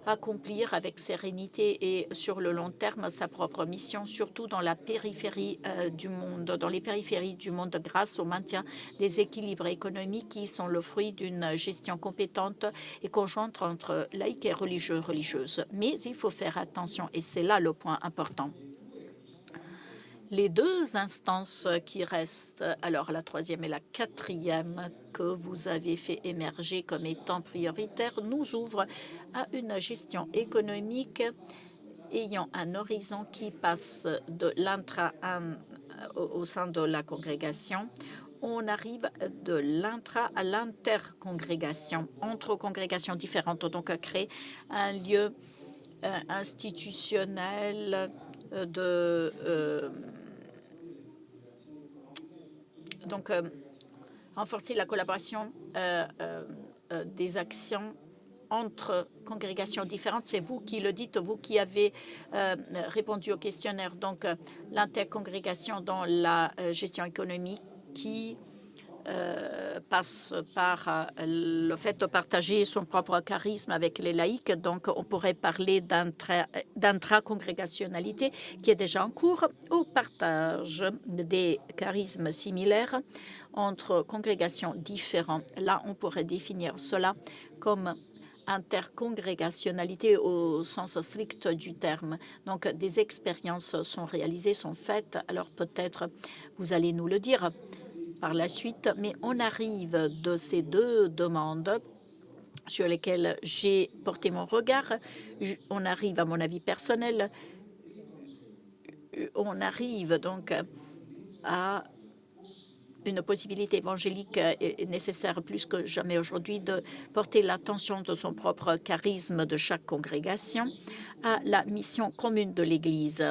accomplir avec sérénité et sur le long terme sa propre mission, surtout dans la périphérie du monde, dans les périphéries du monde, grâce au maintien des équilibres économiques qui sont le fruit d'une gestion compétente et conjointe entre laïcs et religieux, religieuses. Mais il faut faire attention, et c'est là le point important. Les deux instances qui restent, alors la troisième et la quatrième, que vous avez fait émerger comme étant prioritaires, nous ouvrent à une gestion économique ayant un horizon qui passe de l'intra au sein de la congrégation. On arrive de l'intra à l'intercongrégation, entre congrégations différentes, donc à créer un lieu institutionnel donc renforcer la collaboration des actions entre congrégations différentes. C'est vous qui le dites, vous qui avez répondu au questionnaire. Donc, l'intercongrégation dans la gestion économique qui passe par le fait de partager son propre charisme avec les laïcs. Donc, on pourrait parler d'intracongrégationnalité qui est déjà en cours, au partage des charismes similaires entre congrégations différentes. Là, on pourrait définir cela comme intercongrégationnalité au sens strict du terme. Donc, des expériences sont réalisées, sont faites. Alors, peut-être, vous allez nous le dire. par la suite, mais on arrive de ces deux demandes sur lesquelles j'ai porté mon regard. On arrive, à mon avis personnel, on arrive donc à une possibilité évangélique est nécessaire plus que jamais aujourd'hui de porter l'attention de son propre charisme de chaque congrégation à la mission commune de l'Église,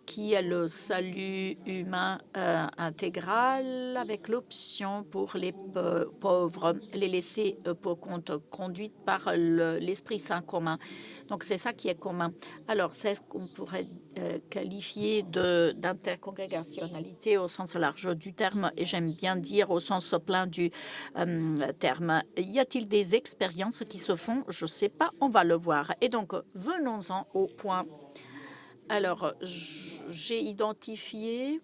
qui est le salut humain intégral avec l'option pour les pauvres, les laisser pour compte conduite par l'Esprit Saint commun. Donc c'est ça qui est commun. Alors c'est ce qu'on pourrait qualifier d'intercongrégationnalité au sens large du terme, et j'aime bien dire au sens plein du terme. Y a-t-il des expériences qui se font? Je ne sais pas, on va le voir. Et donc venons-en au point. Alors, j'ai identifié,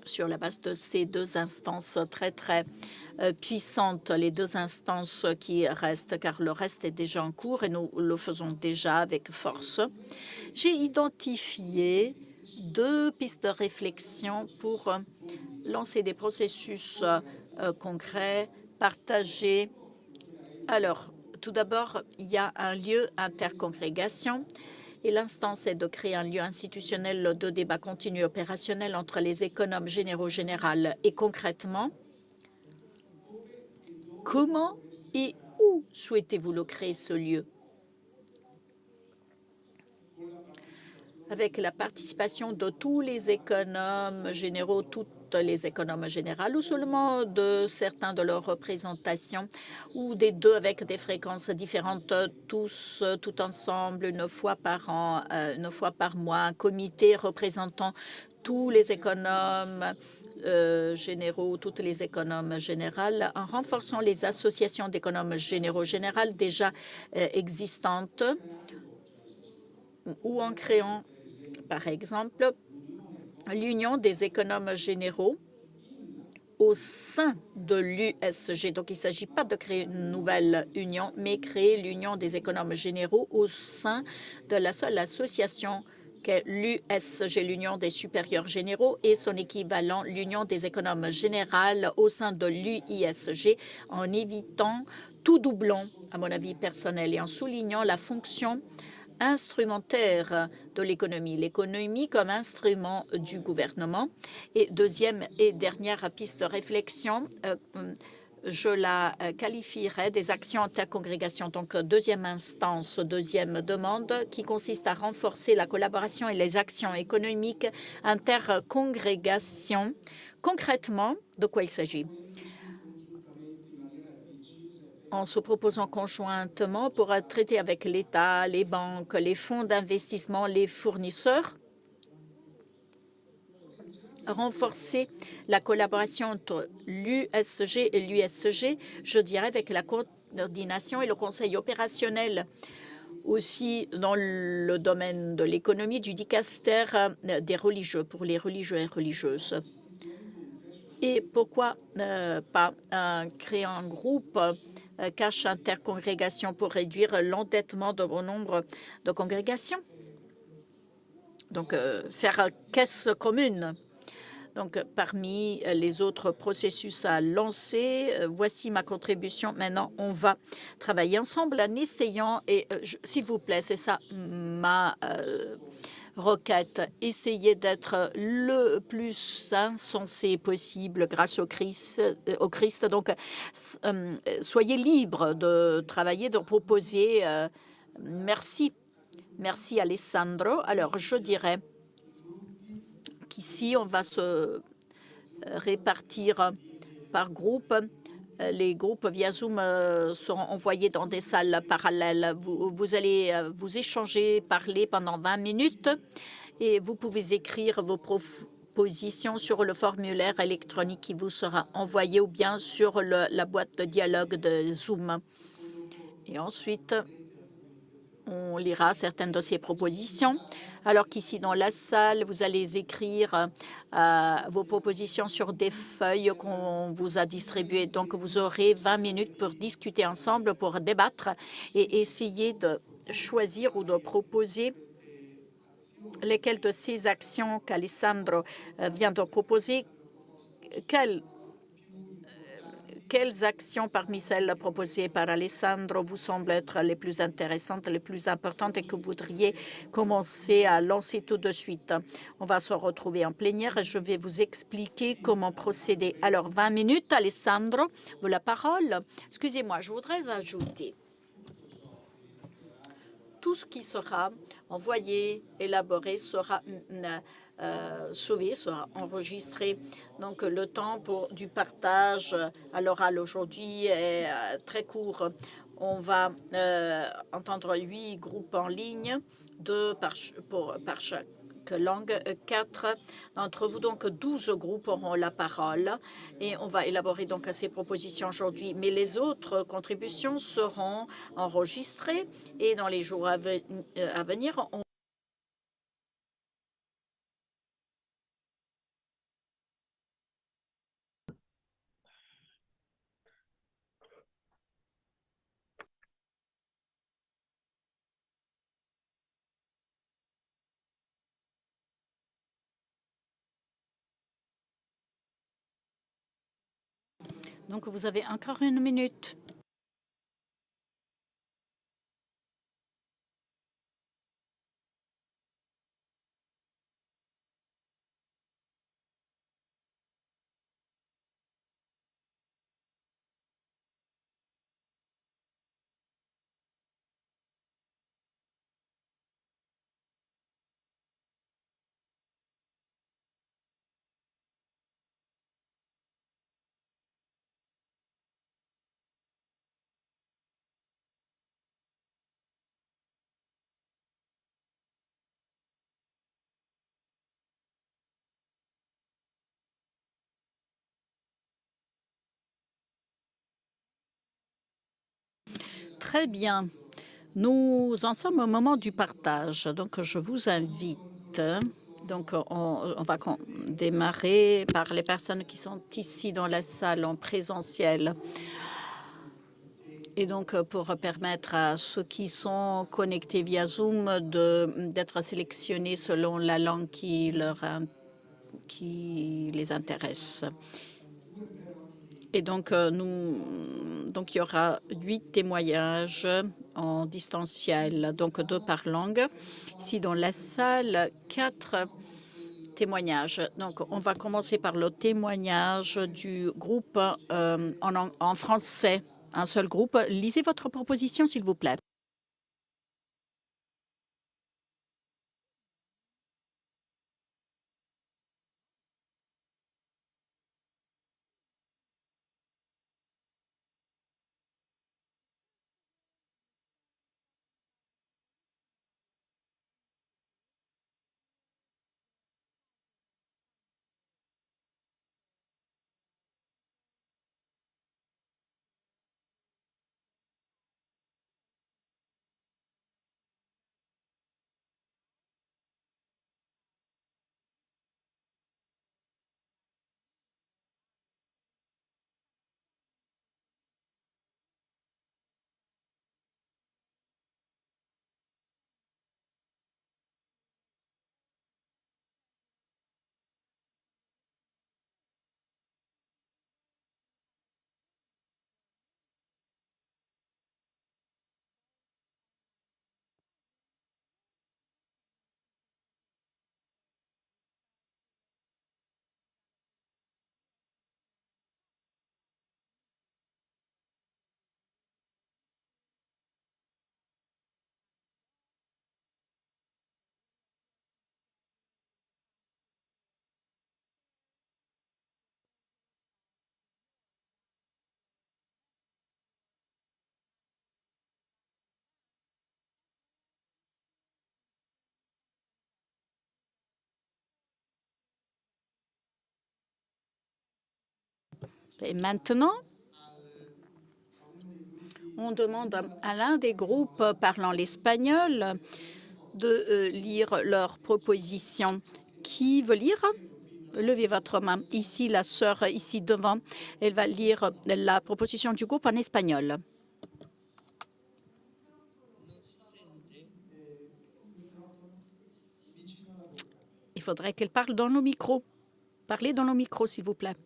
sur la base de ces deux instances très puissantes, les deux instances qui restent, car le reste est déjà en cours et nous le faisons déjà avec force, j'ai identifié deux pistes de réflexion pour lancer des processus concrets, partagés. Alors, tout d'abord, il y a un lieu intercongrégation. Et l'instance est de créer un lieu institutionnel de débat continu opérationnel entre les économes généraux général. Et concrètement, comment et où souhaitez-vous le créer, ce lieu? Avec la participation de tous les économes généraux, toutes les économes générales, ou seulement de certains de leurs représentations, ou des deux avec des fréquences différentes, tous tout ensemble, une fois par an, une fois par mois, un comité représentant tous les économes généraux, toutes les économes générales, en renforçant les associations d'économes généraux générales déjà existantes, ou en créant, par exemple, l'Union des économes généraux au sein de l'USG. Donc, il ne s'agit pas de créer une nouvelle union, mais créer l'Union des économes généraux au sein de la seule association qu'est l'USG, l'Union des supérieurs généraux, et son équivalent, l'Union des économes générales au sein de l'UISG, en évitant tout doublon, à mon avis personnel, et en soulignant la fonction instrumentaire de l'économie comme instrument du gouvernement. Et deuxième et dernière piste de réflexion, je la qualifierais des actions intercongrégation. Donc, deuxième instance, deuxième demande, qui consiste à renforcer la collaboration et les actions économiques intercongrégation. Concrètement, de quoi il s'agit? En se proposant conjointement pour traiter avec l'État, les banques, les fonds d'investissement, les fournisseurs, renforcer la collaboration entre l'USG et l'USG, je dirais avec la coordination et le conseil opérationnel, aussi dans le domaine de l'économie, du dicaster des religieux, pour les religieux et religieuses. Et pourquoi pas créer un groupe cash intercongrégation pour réduire l'endettement de bon nombre de congrégations. Donc, faire caisse commune. Donc, parmi les autres processus à lancer, voici ma contribution. Maintenant, on va travailler ensemble en essayant, et s'il vous plaît, c'est ça ma requête, essayez d'être le plus insensé possible grâce au Christ. Donc, soyez libre de travailler, de proposer. Merci. Merci, Alessandro. Alors, je dirais qu'ici, on va se répartir par groupe. Les groupes via Zoom seront envoyés dans des salles parallèles. Vous allez vous échanger, parler pendant 20 minutes et vous pouvez écrire vos propositions sur le formulaire électronique qui vous sera envoyé ou bien sur la boîte de dialogue de Zoom. Et ensuite, on lira certaines de ces propositions, alors qu'ici dans la salle, vous allez écrire vos propositions sur des feuilles qu'on vous a distribuées. Donc, vous aurez 20 minutes pour discuter ensemble, pour débattre et essayer de choisir ou de proposer lesquelles de ces actions qu'Alessandro vient de proposer, quelles actions parmi celles proposées par Alessandro vous semblent être les plus intéressantes, les plus importantes et que vous voudriez commencer à lancer tout de suite? On va se retrouver en plénière et je vais vous expliquer comment procéder. Alors, 20 minutes, Alessandro, vous la parole. Excusez-moi, je voudrais ajouter tout ce qui sera envoyé, élaboré, sera sauvé, sera enregistré. Donc le temps du partage à l'oral aujourd'hui est très court. On va entendre 8 groupes en ligne, 2 par chaque langue. 4 d'entre vous, donc 12 groupes, auront la parole et on va élaborer donc ces propositions aujourd'hui. Mais les autres contributions seront enregistrées et dans les jours à venir, donc vous avez encore 1 minute. Très bien. Nous en sommes au moment du partage. Donc, je vous invite. Donc, on va démarrer par les personnes qui sont ici dans la salle en présentiel. Et donc, pour permettre à ceux qui sont connectés via Zoom d'être sélectionnés selon la langue qui les intéresse. Et donc, il y aura 8 témoignages en distanciel, donc 2 par langue. Ici, dans la salle, 4 témoignages. Donc, on va commencer par le témoignage du groupe en français. Un seul groupe. Lisez votre proposition, s'il vous plaît. Et maintenant, on demande à l'un des groupes parlant l'espagnol de lire leur proposition. Qui veut lire? Levez votre main. Ici, la sœur, ici devant, elle va lire la proposition du groupe en espagnol. Il faudrait qu'elle parle dans nos micros. Parlez dans nos micros, s'il vous plaît.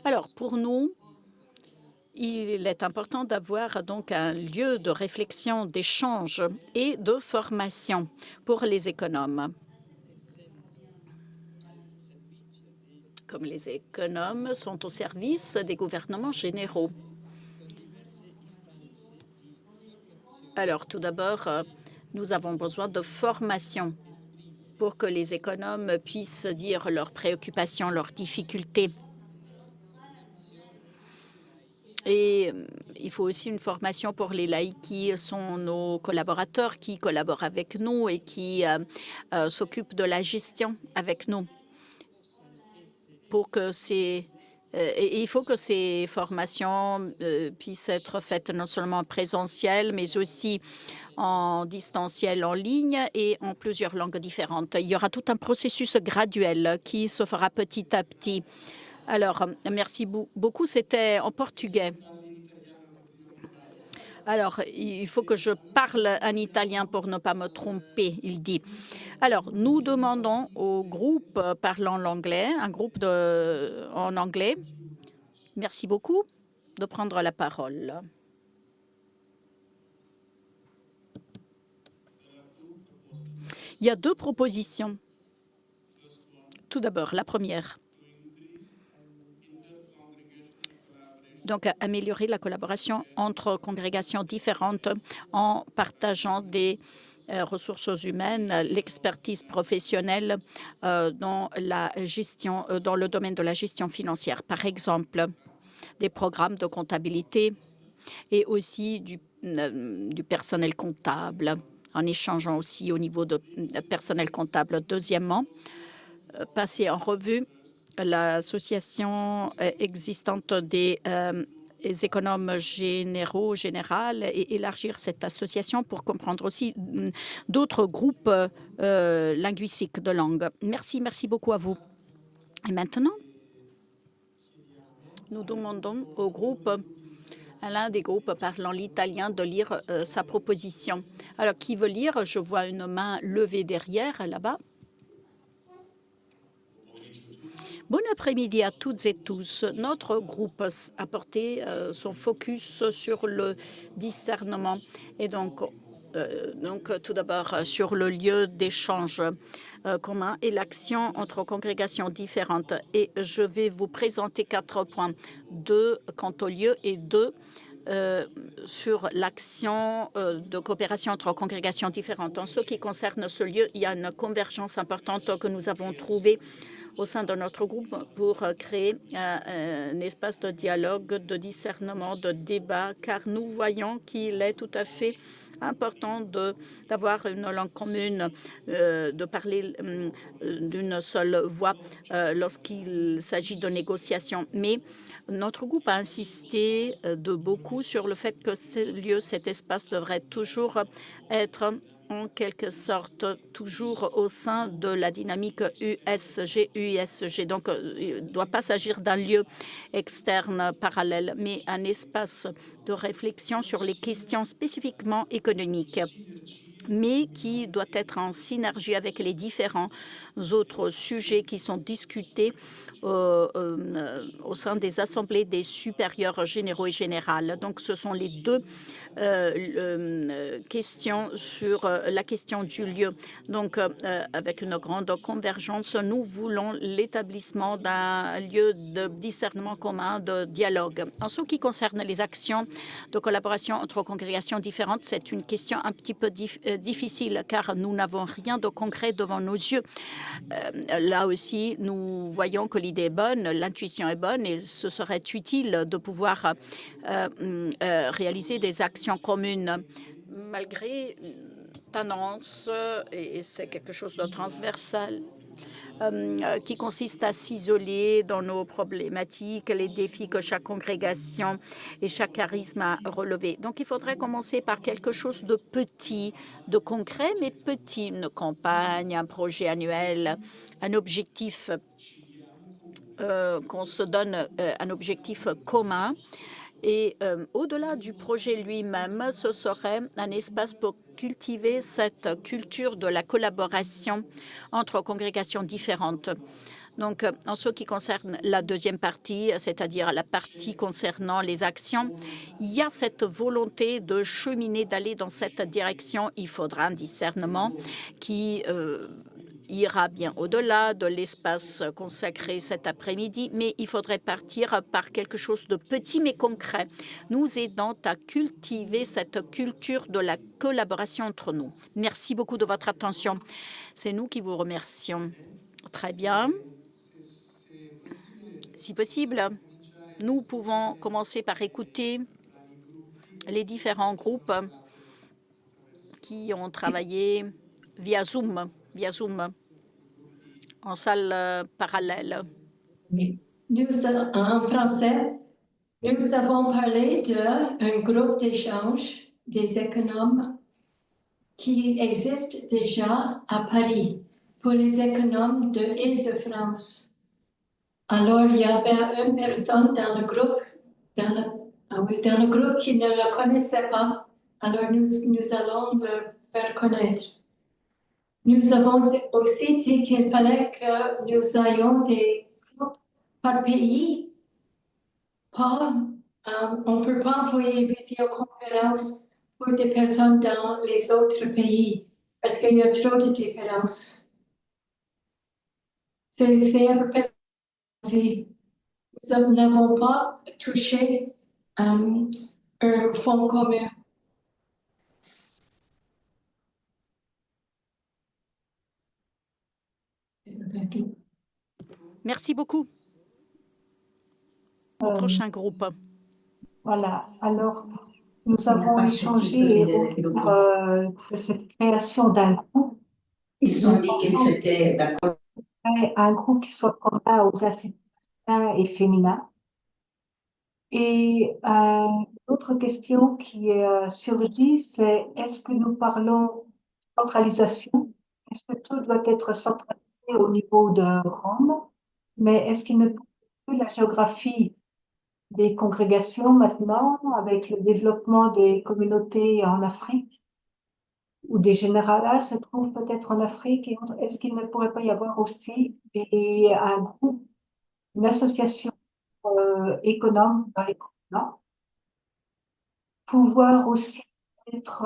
Alors, pour nous, il est important d'avoir donc un lieu de réflexion, d'échange et de formation pour les économes. Comme les économes sont au service des gouvernements généraux. Alors, tout d'abord, nous avons besoin de formation pour que les économes puissent dire leurs préoccupations, leurs difficultés. Et il faut aussi une formation pour les laïcs qui sont nos collaborateurs, qui collaborent avec nous et qui s'occupent de la gestion avec nous. Pour que et il faut que ces formations puissent être faites non seulement en présentiel, mais aussi en distanciel, en ligne et en plusieurs langues différentes. Il y aura tout un processus graduel qui se fera petit à petit. Alors, merci beaucoup. C'était en portugais. Alors, il faut que je parle en italien pour ne pas me tromper, il dit. Alors, nous demandons au groupe parlant l'anglais, un groupe en anglais, merci beaucoup, de prendre la parole. Il y a deux propositions. Tout d'abord, la première. Donc, améliorer la collaboration entre congrégations différentes en partageant des ressources humaines, l'expertise professionnelle dans la gestion, dans le domaine de la gestion financière. Par exemple, des programmes de comptabilité et aussi du personnel comptable, en échangeant aussi au niveau de personnel comptable. Deuxièmement, passer en revue l'association existante des économes générales et élargir cette association pour comprendre aussi d'autres groupes linguistiques de langue. Merci beaucoup à vous. Et maintenant, nous demandons au groupe, à l'un des groupes parlant l'italien, de lire sa proposition. Alors, qui veut lire? Je vois une main levée derrière, là-bas. Bon après-midi à toutes et tous. Notre groupe a porté son focus sur le discernement et donc tout d'abord sur le lieu d'échange commun et l'action entre congrégations différentes. Et je vais vous présenter 4 points, 2 quant au lieu et 2 sur l'action de coopération entre congrégations différentes. En ce qui concerne ce lieu, il y a une convergence importante que nous avons trouvée au sein de notre groupe pour créer un espace de dialogue, de discernement, de débat, car nous voyons qu'il est tout à fait important d'avoir une langue commune, de parler d'une seule voix lorsqu'il s'agit de négociations. Mais notre groupe a insisté de beaucoup sur le fait que ce lieu, cet espace devrait toujours être en quelque sorte toujours au sein de la dynamique USG. Donc, il ne doit pas s'agir d'un lieu externe parallèle, mais un espace de réflexion sur les questions spécifiquement économiques, mais qui doit être en synergie avec les différents autres sujets qui sont discutés au sein des assemblées des supérieurs généraux et générales. Donc, ce sont les deux questions sur la question du lieu. Donc, avec une grande convergence, nous voulons l'établissement d'un lieu de discernement commun, de dialogue. En ce qui concerne les actions de collaboration entre congrégations différentes, c'est une question un petit peu difficile car nous n'avons rien de concret devant nos yeux. Là aussi, nous voyons que l'idée est bonne, l'intuition est bonne et ce serait utile de pouvoir réaliser des actions communes malgré une tendance, et c'est quelque chose de transversal, qui consiste à s'isoler dans nos problématiques, les défis que chaque congrégation et chaque charisme a relevés. Donc, il faudrait commencer par quelque chose de petit, de concret, mais petit, une campagne, un projet annuel, un objectif qu'on se donne, un objectif commun Et au-delà du projet lui-même, ce serait un espace pour cultiver cette culture de la collaboration entre congrégations différentes. Donc, en ce qui concerne la deuxième partie, c'est-à-dire la partie concernant les actions, il y a cette volonté de cheminer, d'aller dans cette direction. Il faudra un discernement qui ira bien au-delà de l'espace consacré cet après-midi, mais il faudrait partir par quelque chose de petit mais concret, nous aidant à cultiver cette culture de la collaboration entre nous. Merci beaucoup de votre attention. C'est nous qui vous remercions. Très bien. Si possible, nous pouvons commencer par écouter les différents groupes qui ont travaillé via Zoom, en salle parallèle. Oui. En français, nous avons parlé d'un groupe d'échange des économes qui existe déjà à Paris pour les économes de Île-de-France. Alors, il y avait une personne dans le groupe, dans le groupe qui ne le connaissait pas. Alors, nous allons le faire connaître. Nous avons aussi dit qu'il fallait que nous ayons des groupes par pays. On ne peut pas employer une visioconférence pour des personnes dans les autres pays parce qu'il y a trop de différences. C'est un peu petit. Nous n'avons pas touché un fonds commun. Merci beaucoup. Au prochain groupe. Voilà, alors nous avons échangé autour de cette création d'un groupe. Ils ont dit qu'ils étaient d'accord. Un groupe qui soit commun aux institutions et féminins. Et l'autre question qui surgit, c'est est-ce que nous parlons centralisation? Est-ce que tout doit être centralisé au niveau de Rome? Mais est-ce qu'il ne peut plus la géographie des congrégations maintenant, avec le développement des communautés en Afrique, ou des générales se trouvent peut-être en Afrique, est-ce qu'il ne pourrait pas y avoir aussi un groupe, une association économe dans les continents, pouvoir aussi être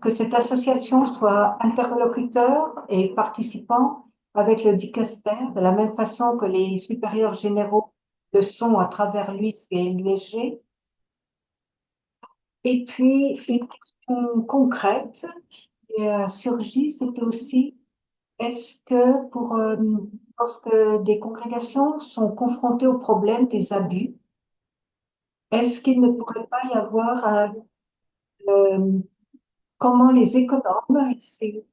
que cette association soit interlocuteur et participant avec le dicaster, de la même façon que les supérieurs généraux le sont à travers l'UIS et l'USG. Et puis, une question concrète qui surgit, c'était aussi, est-ce que lorsque des congrégations sont confrontées au problème des abus, est-ce qu'il ne pourrait pas y avoir comment les économes, ces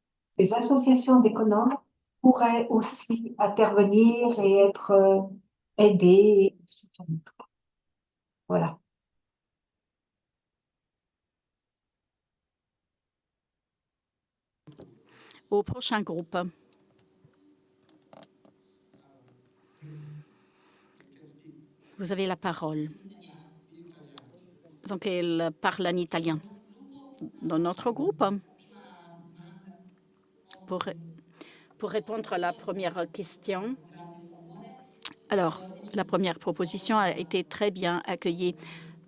associations d'économes pourraient aussi intervenir et être aidées et soutenues. Voilà. Au prochain groupe. Vous avez la parole. Donc, elle parle en italien. Dans notre groupe, pour répondre à la première question, alors, la première proposition a été très bien accueillie.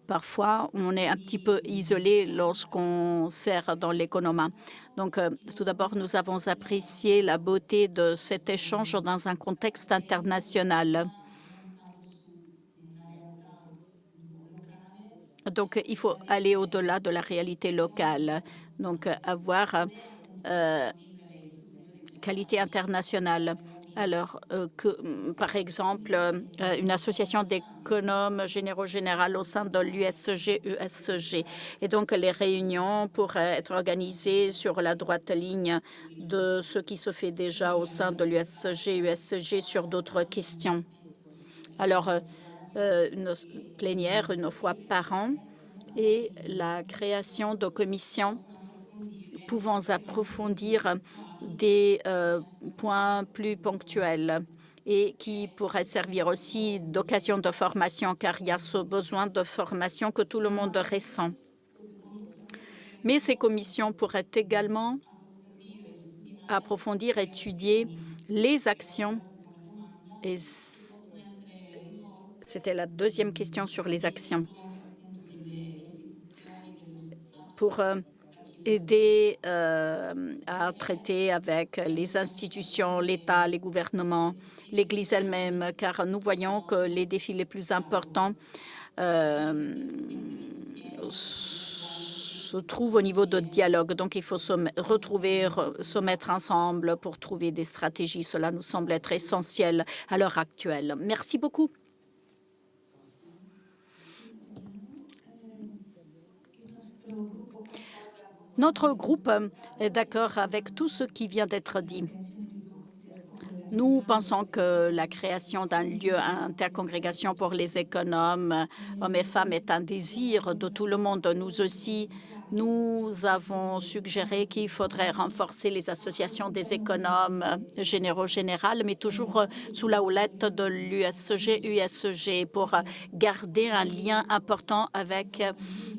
Parfois, on est un petit peu isolé lorsqu'on sert dans l'économa. Donc, tout d'abord, nous avons apprécié la beauté de cet échange dans un contexte international. Donc, il faut aller au-delà de la réalité locale. Donc, avoir qualité internationale. Alors par exemple, une association d'économes généraux générales au sein de l'USG-USG. Et donc, les réunions pourraient être organisées sur la droite ligne de ce qui se fait déjà au sein de l'USG-USG sur d'autres questions. Alors, une plénière une fois par an et la création de commissions pouvant approfondir des points plus ponctuels. et qui pourrait servir aussi d'occasion de formation, car il y a ce besoin de formation que tout le monde ressent. Mais ces commissions pourraient également approfondir, étudier les actions. Et c'était la deuxième question sur les actions. Pour aider à traiter avec les institutions, l'État, les gouvernements, l'Église elle-même, car nous voyons que les défis les plus importants se trouvent au niveau de dialogue. Donc, il faut se mettre ensemble pour trouver des stratégies. Cela nous semble être essentiel à l'heure actuelle. Merci beaucoup. Notre groupe est d'accord avec tout ce qui vient d'être dit. Nous pensons que la création d'un lieu intercongrégation pour les économes, hommes et femmes, est un désir de tout le monde. Nous aussi, nous avons suggéré qu'il faudrait renforcer les associations des économes généraux générales, mais toujours sous la houlette de l'USG, USG, pour garder un lien important avec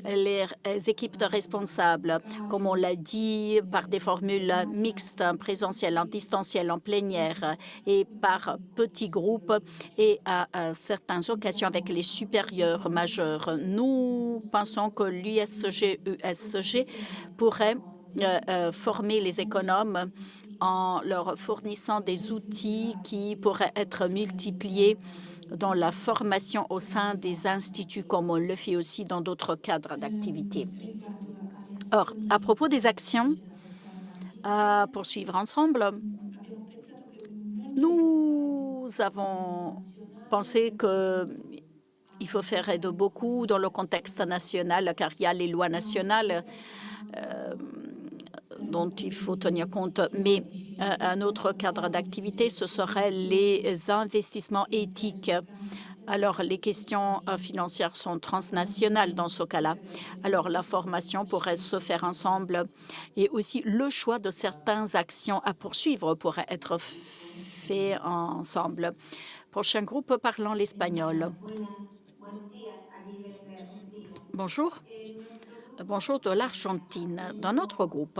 les équipes de responsables, comme on l'a dit, par des formules mixtes, en présentiel, en distanciel, en plénière et par petits groupes et à certaines occasions avec les supérieurs majeurs. Nous pensons que l'USG pourrait former les économes en leur fournissant des outils qui pourraient être multipliés dans la formation au sein des instituts, comme on le fait aussi dans d'autres cadres d'activité. Or, à propos des actions à poursuivre ensemble, nous avons pensé qu'il faut faire de beaucoup dans le contexte national, car il y a les lois nationales dont il faut tenir compte. Mais un autre cadre d'activité, ce serait les investissements éthiques. Alors, les questions financières sont transnationales dans ce cas-là. Alors, la formation pourrait se faire ensemble et aussi le choix de certaines actions à poursuivre pourrait être fait ensemble. Prochain groupe parlant l'espagnol. Bonjour. Bonjour de l'Argentine. Dans notre groupe,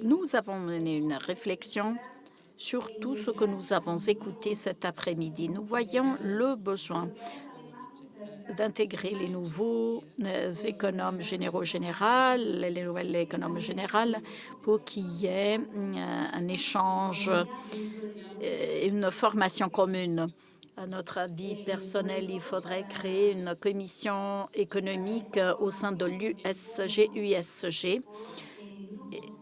nous avons mené une réflexion sur tout ce que nous avons écouté cet après-midi. Nous voyons le besoin d'intégrer les nouveaux économes généraux les nouvelles économes générales, pour qu'il y ait un échange et une formation commune. À notre avis personnel, il faudrait créer une commission économique au sein de l'USG.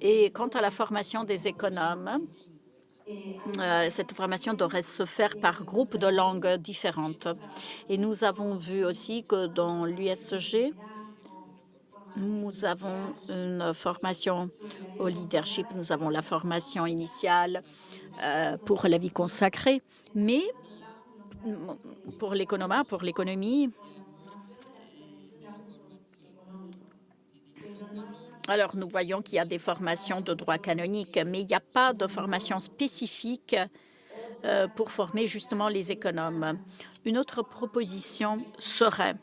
Et quant à la formation des économes, cette formation devrait se faire par groupe de langues différentes. Et nous avons vu aussi que dans l'USG, nous avons une formation au leadership, nous avons la formation initiale pour la vie consacrée, mais pour l'économie, alors nous voyons qu'il y a des formations de droit canonique, mais il n'y a pas de formation spécifique pour former justement les économes. Une autre proposition serait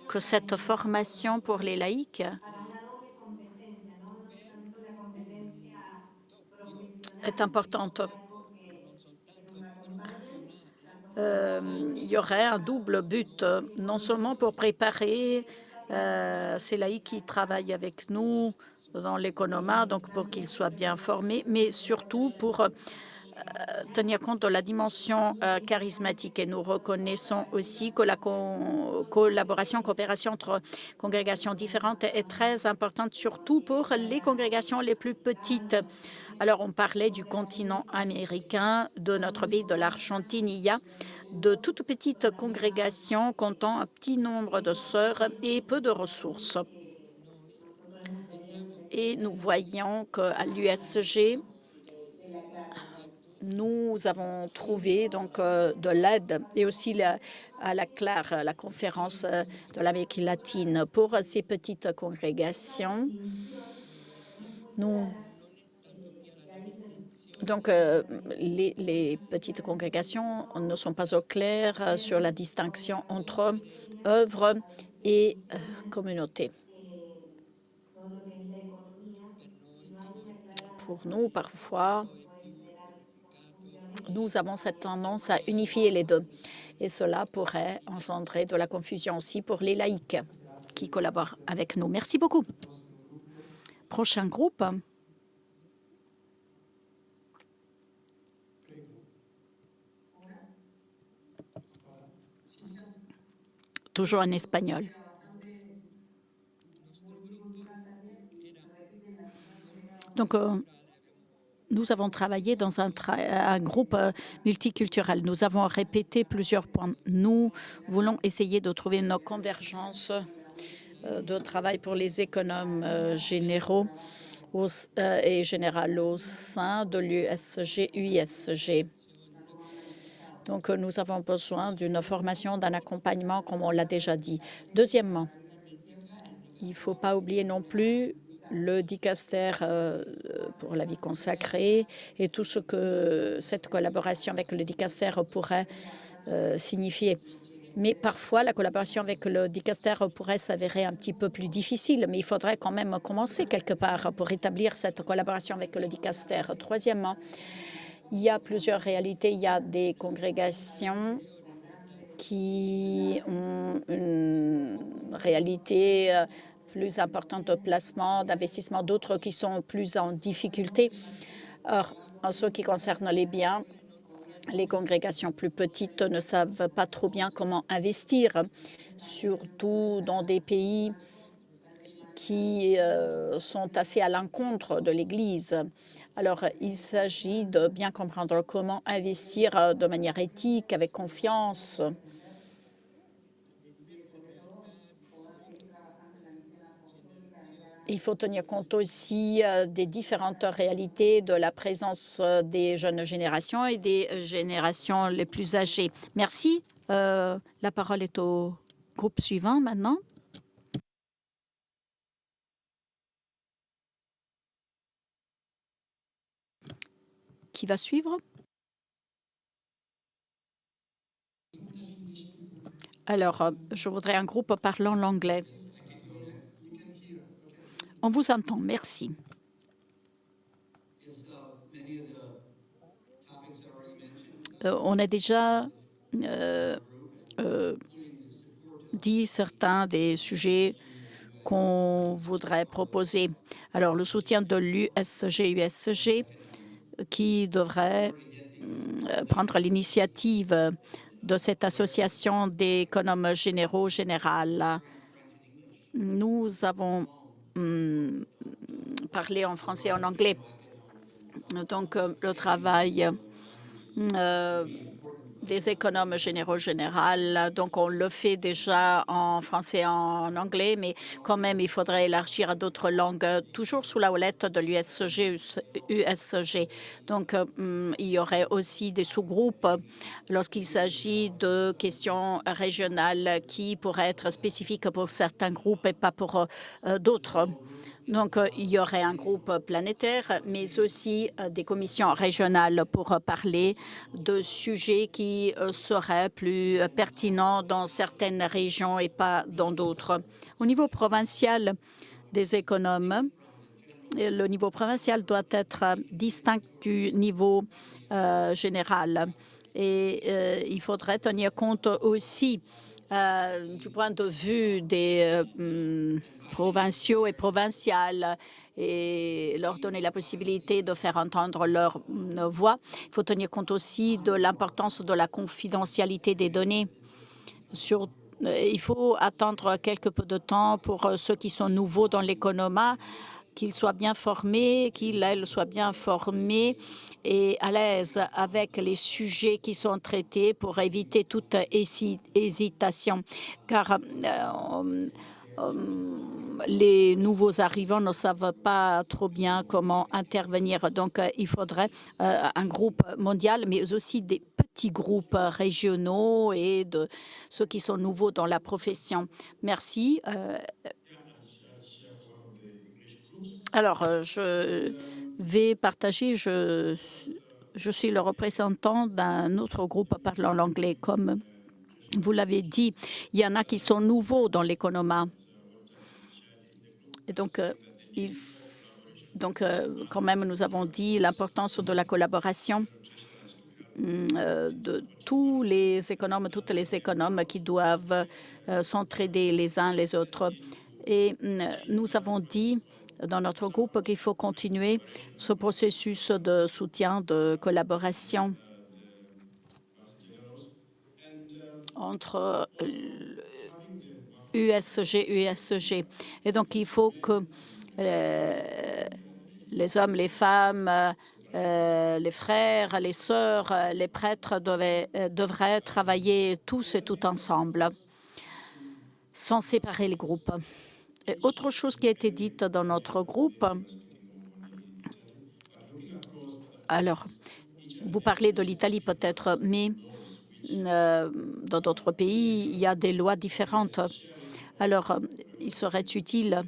que cette formation pour les laïcs est importante. Il y aurait un double but, non seulement pour préparer ces laïcs qui travaillent avec nous dans l'économat, donc pour qu'ils soient bien formés, mais surtout pour tenir compte de la dimension charismatique. Et nous reconnaissons aussi que la coopération entre congrégations différentes est très importante, surtout pour les congrégations les plus petites. Alors, on parlait du continent américain, de notre pays, de l'Argentine. Il y a de toutes petites congrégations comptant un petit nombre de sœurs et peu de ressources. Et nous voyons qu'à l'USG, nous avons trouvé donc de l'aide et aussi à la CLAR, la conférence de l'Amérique latine, pour ces petites congrégations. Donc, les petites congrégations ne sont pas au clair sur la distinction entre œuvre et communauté. Pour nous, parfois, nous avons cette tendance à unifier les deux. Et cela pourrait engendrer de la confusion aussi pour les laïcs qui collaborent avec nous. Merci beaucoup. Prochain groupe. Toujours en espagnol. Donc, nous avons travaillé dans un groupe multiculturel. Nous avons répété plusieurs points. Nous voulons essayer de trouver une convergence de travail pour les économes généraux et général au sein de l'USG-UISG. Donc, nous avons besoin d'une formation, d'un accompagnement, comme on l'a déjà dit. Deuxièmement, il ne faut pas oublier non plus le dicaster pour la vie consacrée et tout ce que cette collaboration avec le dicaster pourrait signifier. Mais parfois, la collaboration avec le dicaster pourrait s'avérer un petit peu plus difficile, mais il faudrait quand même commencer quelque part pour établir cette collaboration avec le dicaster. Troisièmement, il y a plusieurs réalités. Il y a des congrégations qui ont une réalité plus importante de placement, d'investissement, d'autres qui sont plus en difficulté. Or, en ce qui concerne les biens, les congrégations plus petites ne savent pas trop bien comment investir, surtout dans des pays qui sont assez à l'encontre de l'Église. Alors, il s'agit de bien comprendre comment investir de manière éthique, avec confiance. Il faut tenir compte aussi des différentes réalités de la présence des jeunes générations et des générations les plus âgées. Merci. La parole est au groupe suivant maintenant. Qui va suivre? Alors, je voudrais un groupe parlant l'anglais. On vous entend, merci. On a déjà dit certains des sujets qu'on voudrait proposer. Alors, le soutien de l'USG-USG qui devrait prendre l'initiative de cette association des économes généraux générales. Nous avons parlé en français et en anglais. Donc, le travail des économes généraux général. Donc, on le fait déjà en français et en anglais, mais quand même, il faudrait élargir à d'autres langues, toujours sous la houlette de l'USG. Donc, il y aurait aussi des sous-groupes lorsqu'il s'agit de questions régionales qui pourraient être spécifiques pour certains groupes et pas pour d'autres. Donc, il y aurait un groupe planétaire, mais aussi des commissions régionales pour parler de sujets qui seraient plus pertinents dans certaines régions et pas dans d'autres. Au niveau provincial des économes, le niveau provincial doit être distinct du niveau général. Et il faudrait tenir compte aussi du point de vue des provinciaux et provinciales et leur donner la possibilité de faire entendre leur voix. Il faut tenir compte aussi de l'importance de la confidentialité des données. Il faut attendre quelque peu de temps pour ceux qui sont nouveaux dans l'économat, qu'ils soient bien formés, qu'ils soient bien formés et à l'aise avec les sujets qui sont traités pour éviter toute hésitation. Car les nouveaux arrivants ne savent pas trop bien comment intervenir. Donc, il faudrait un groupe mondial, mais aussi des petits groupes régionaux et de ceux qui sont nouveaux dans la profession. Merci. Alors, je vais partager, je suis le représentant d'un autre groupe parlant l'anglais. Comme vous l'avez dit, il y en a qui sont nouveaux dans l'économie. Et donc, quand même, nous avons dit l'importance de la collaboration de tous les économes, toutes les économes qui doivent s'entraider les uns les autres. Et nous avons dit dans notre groupe qu'il faut continuer ce processus de soutien, de collaboration entre USG et USG. Et donc, il faut que les hommes, les femmes, les frères, les sœurs, les prêtres devraient travailler tous et toutes ensemble, sans séparer les groupes. Et autre chose qui a été dite dans notre groupe, alors, vous parlez de l'Italie peut-être, mais dans d'autres pays, il y a des lois différentes. Alors, il serait utile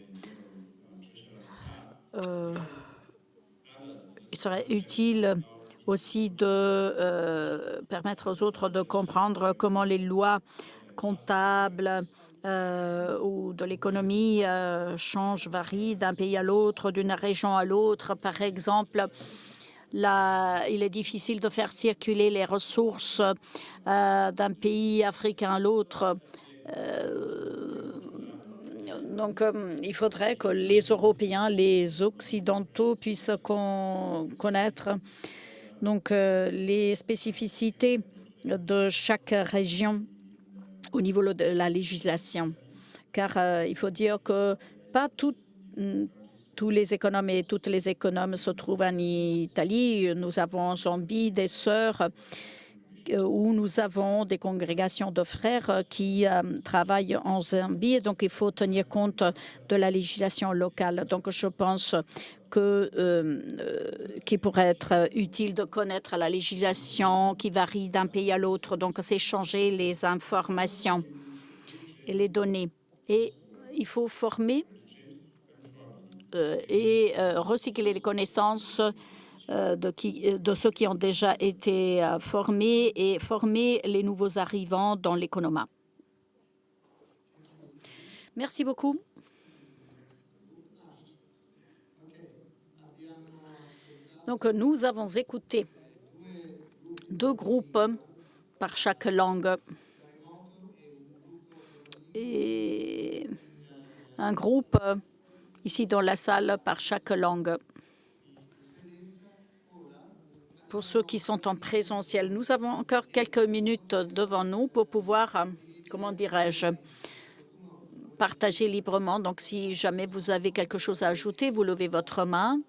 aussi de permettre aux autres de comprendre comment les lois comptables ou de l'économie changent, varient d'un pays à l'autre, d'une région à l'autre. Par exemple, il est difficile de faire circuler les ressources d'un pays africain à l'autre. Donc, il faudrait que les Européens, les Occidentaux puissent connaître donc, les spécificités de chaque région au niveau de la législation. Car il faut dire que pas tous les économes et toutes les économes se trouvent en Italie. Nous avons en Zambie des sœurs où nous avons des congrégations de frères qui travaillent en Zambie. Donc, il faut tenir compte de la législation locale. Donc, je pense qu'il pourrait être utile de connaître la législation qui varie d'un pays à l'autre. Donc, s'échanger les informations et les données. Et il faut former et recycler les connaissances de ceux qui ont déjà été formés et former les nouveaux arrivants dans l'économie. Merci beaucoup. Donc, nous avons écouté 2 groupes par chaque langue et un groupe ici dans la salle par chaque langue. Pour ceux qui sont en présentiel, nous avons encore quelques minutes devant nous pour pouvoir, comment dirais-je, partager librement. Donc, si jamais vous avez quelque chose à ajouter, vous levez votre main.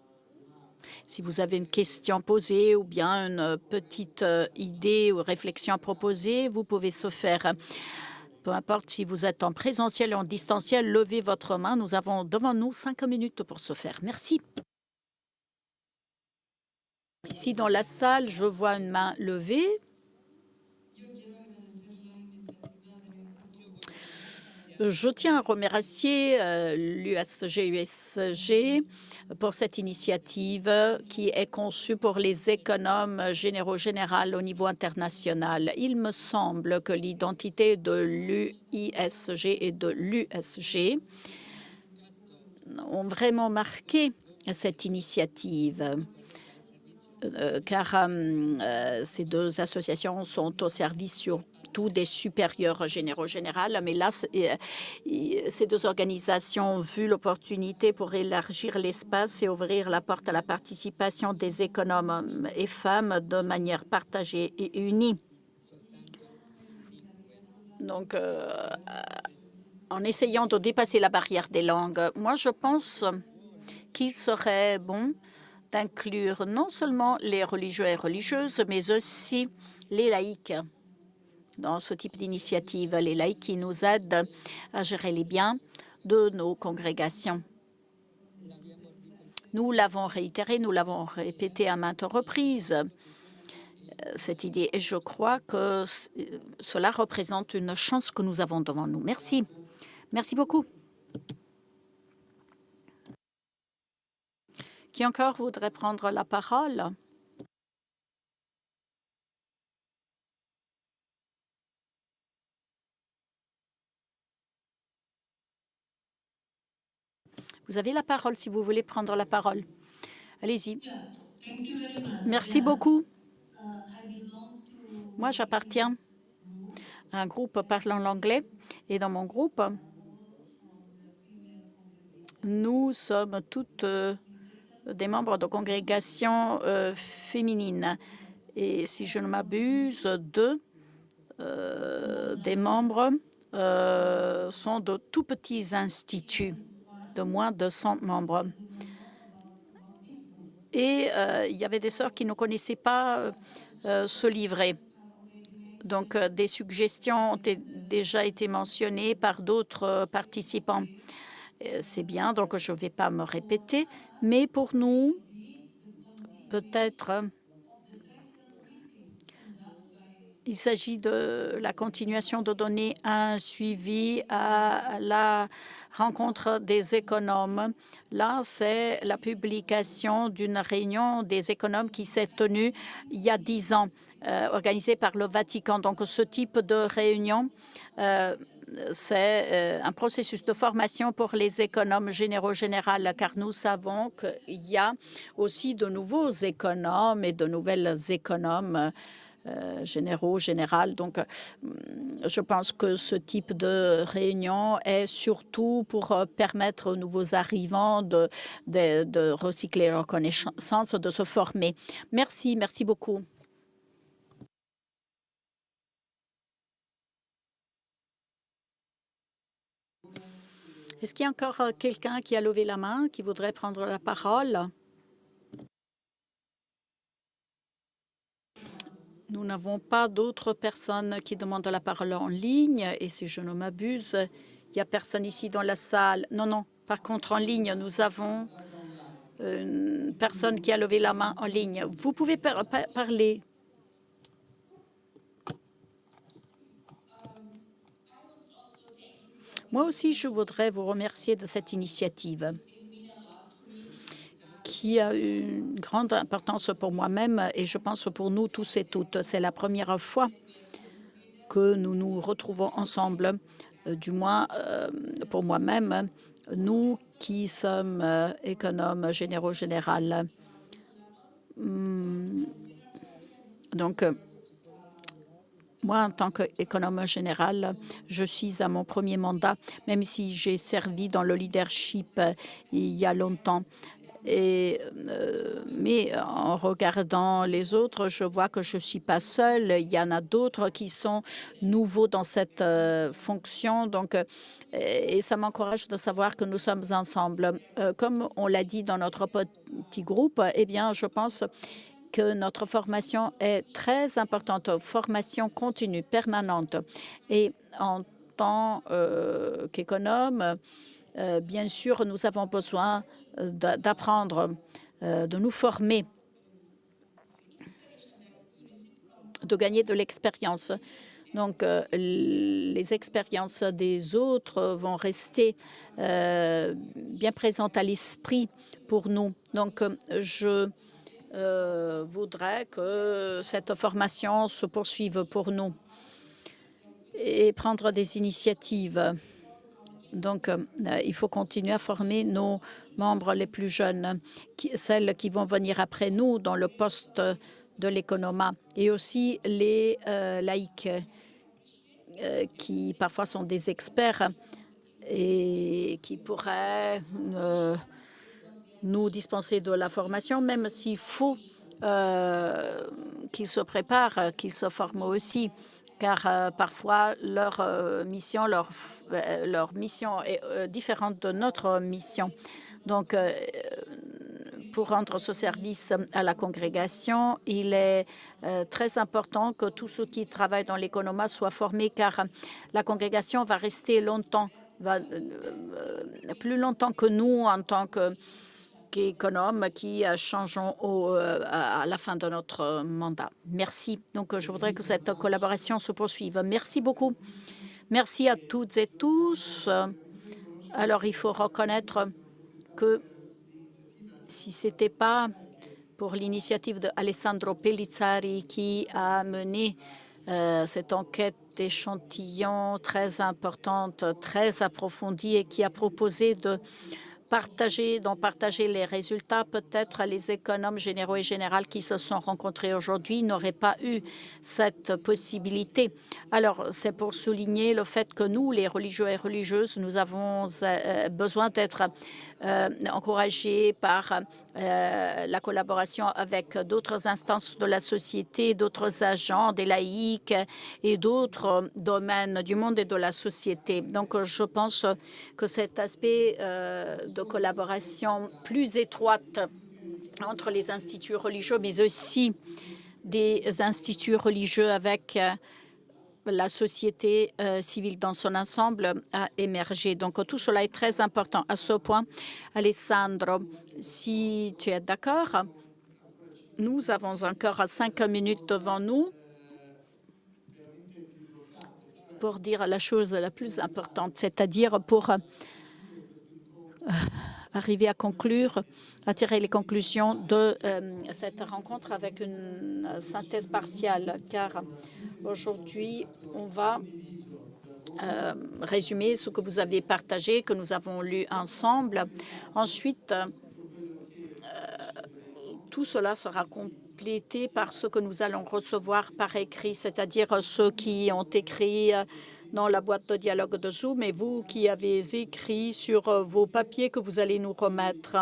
Si vous avez une question posée ou bien une petite idée ou réflexion à proposer, vous pouvez se faire. Peu importe si vous êtes en présentiel ou en distanciel, levez votre main. Nous avons devant nous 5 minutes pour ce faire. Merci. Ici dans la salle, je vois une main levée. Je tiens à remercier l'USG pour cette initiative qui est conçue pour les économes généraux général au niveau international. Il me semble que l'identité de l'UISG et de l'USG ont vraiment marqué cette initiative. Car ces 2 associations sont au service surtout des supérieurs généraux généraux. Mais là, ces 2 organisations ont vu l'opportunité pour élargir l'espace et ouvrir la porte à la participation des économes et femmes de manière partagée et unie. Donc, en essayant de dépasser la barrière des langues, moi, je pense qu'il serait bon d'inclure non seulement les religieux et religieuses, mais aussi les laïcs dans ce type d'initiative, les laïcs qui nous aident à gérer les biens de nos congrégations. Nous l'avons réitéré, nous l'avons répété à maintes reprises, cette idée, et je crois que cela représente une chance que nous avons devant nous. Merci. Merci beaucoup. Qui encore voudrait prendre la parole? Vous avez la parole si vous voulez prendre la parole. Allez-y. Merci beaucoup. Moi, j'appartiens à un groupe parlant l'anglais et dans mon groupe, nous sommes toutes des membres de congrégations féminines. Et si je ne m'abuse, deux des membres sont de tout petits instituts de moins de 100 membres. Et il y avait des sœurs qui ne connaissaient pas ce livret. Donc, des suggestions ont déjà été mentionnées par d'autres participants. C'est bien, donc je ne vais pas me répéter. Mais pour nous, peut-être, il s'agit de la continuation de donner un suivi à la rencontre des économes. Là, c'est la publication d'une réunion des économes qui s'est tenue il y a 10 ans, organisée par le Vatican. Donc, ce type de réunion, c'est un processus de formation pour les économes généraux générales, car nous savons qu'il y a aussi de nouveaux économes et de nouvelles économes généraux, générales. Donc, je pense que ce type de réunion est surtout pour permettre aux nouveaux arrivants de recycler leurs connaissances, de se former. Merci, merci beaucoup. Est-ce qu'il y a encore quelqu'un qui a levé la main, qui voudrait prendre la parole? Nous n'avons pas d'autres personnes qui demandent la parole en ligne. Et si je ne m'abuse, il n'y a personne ici dans la salle. Non, non. Par contre, en ligne, nous avons une personne qui a levé la main en ligne. Vous pouvez parler. Moi aussi, je voudrais vous remercier de cette initiative qui a une grande importance pour moi-même et je pense pour nous tous et toutes. C'est la première fois que nous nous retrouvons ensemble, du moins pour moi-même, nous qui sommes économes généraux général. Donc, moi, en tant qu'économe général, je suis à mon premier mandat, même si j'ai servi dans le leadership il y a longtemps. Mais en regardant les autres, je vois que je ne suis pas seule. Il y en a d'autres qui sont nouveaux dans cette fonction. Donc, et ça m'encourage de savoir que nous sommes ensemble. Comme on l'a dit dans notre petit groupe, eh bien, je pense que notre formation est très importante, formation continue, permanente. Et en tant qu'économe, bien sûr, nous avons besoin d'apprendre, de nous former, de gagner de l'expérience. Donc, les expériences des autres vont rester bien présentes à l'esprit pour nous. Donc, je voudrais que cette formation se poursuive pour nous et prendre des initiatives. Donc, il faut continuer à former nos membres les plus jeunes, celles qui vont venir après nous dans le poste de l'économat, et aussi les laïcs qui parfois sont des experts et qui pourraient nous dispenser de la formation, même s'il faut qu'ils se préparent, qu'ils se forment aussi, car parfois leur mission est différente de notre mission. Donc, pour rendre ce service à la congrégation, il est très important que tous ceux qui travaillent dans l'économat soient formés, car la congrégation va rester longtemps, plus longtemps que nous en tant qu'économes qui changeons à la fin de notre mandat. Merci. Donc, je voudrais que cette collaboration se poursuive. Merci beaucoup. Merci à toutes et tous. Alors, il faut reconnaître que si ce n'était pas pour l'initiative de Alessandro Pellizzari qui a mené cette enquête d'échantillons très importante, très approfondie et qui a proposé d'en partager les résultats. Peut-être les économes généraux et générales qui se sont rencontrés aujourd'hui n'auraient pas eu cette possibilité. Alors, c'est pour souligner le fait que nous, les religieux et religieuses, nous avons besoin d'être encouragés par la collaboration avec d'autres instances de la société, d'autres agents, des laïcs et d'autres domaines du monde et de la société. Donc, je pense que cet aspect de collaboration plus étroite entre les instituts religieux, mais aussi des instituts religieux avec la société civile dans son ensemble a émergé. Donc, tout cela est très important. À ce point, Alessandro, si tu es d'accord, nous avons encore 5 minutes devant nous pour dire la chose la plus importante, c'est-à-dire pour arriver à conclure, à tirer les conclusions de cette rencontre avec une synthèse partielle, car aujourd'hui, on va résumer ce que vous avez partagé, que nous avons lu ensemble. Ensuite, tout cela sera complété par ce que nous allons recevoir par écrit, c'est-à-dire ceux qui ont écrit dans la boîte de dialogue de Zoom et vous qui avez écrit sur vos papiers que vous allez nous remettre.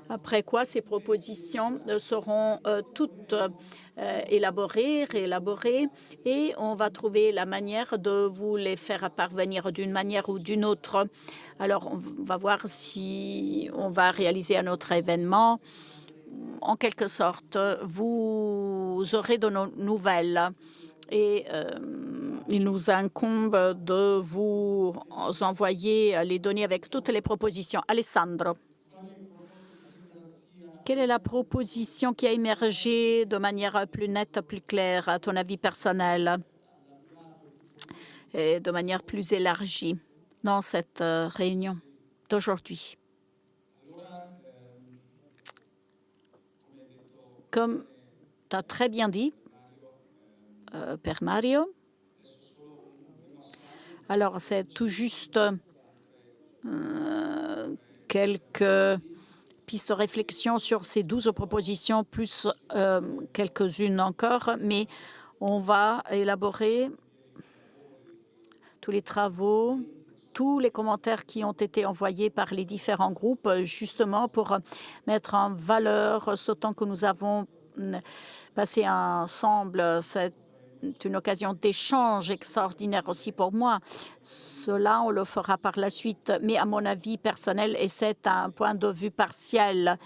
Après quoi, ces propositions seront toutes élaborées, réélaborées, et on va trouver la manière de vous les faire parvenir d'une manière ou d'une autre. Alors, on va voir si on va réaliser un autre événement. En quelque sorte, vous aurez de nos nouvelles et il nous incombe de vous envoyer les données avec toutes les propositions. Alessandro, quelle est la proposition qui a émergé de manière plus nette, plus claire, à ton avis personnel, et de manière plus élargie dans cette réunion d'aujourd'hui? Comme tu as très bien dit, Père Mario, alors c'est tout juste quelques pistes de réflexion sur ces 12 propositions, plus quelques-unes encore, mais on va élaborer tous les travaux, tous les commentaires qui ont été envoyés par les différents groupes, justement pour mettre en valeur ce temps que nous avons passé ensemble. C'est une occasion d'échange extraordinaire aussi pour moi. Cela, on le fera par la suite, mais à mon avis personnel, et c'est un point de vue partiel.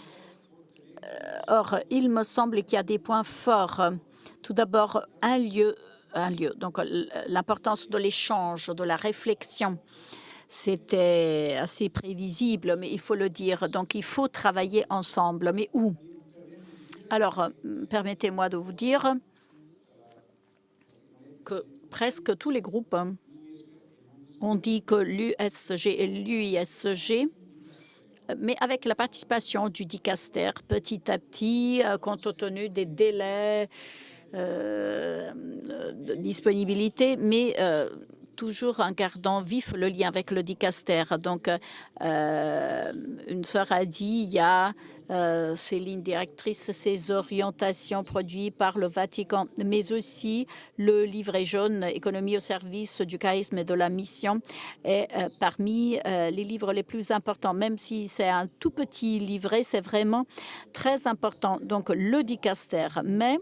Or, il me semble qu'il y a des points forts. Tout d'abord, un lieu, donc l'importance de l'échange, de la réflexion. C'était assez prévisible, mais il faut le dire. Donc, il faut travailler ensemble. Mais où? Alors, permettez-moi de vous dire que presque tous les groupes ont dit que l'USG et l'UISG, mais avec la participation du dicaster, petit à petit, compte tenu des délais de disponibilité, mais toujours en gardant vif le lien avec le dicaster. Donc, une sœur a dit, il y a ces lignes directrices, ces orientations produites par le Vatican, mais aussi le livret jaune économie au service du charisme et de la mission est parmi les livres les plus importants. Même si c'est un tout petit livret, c'est vraiment très important. Donc, le dicaster, mais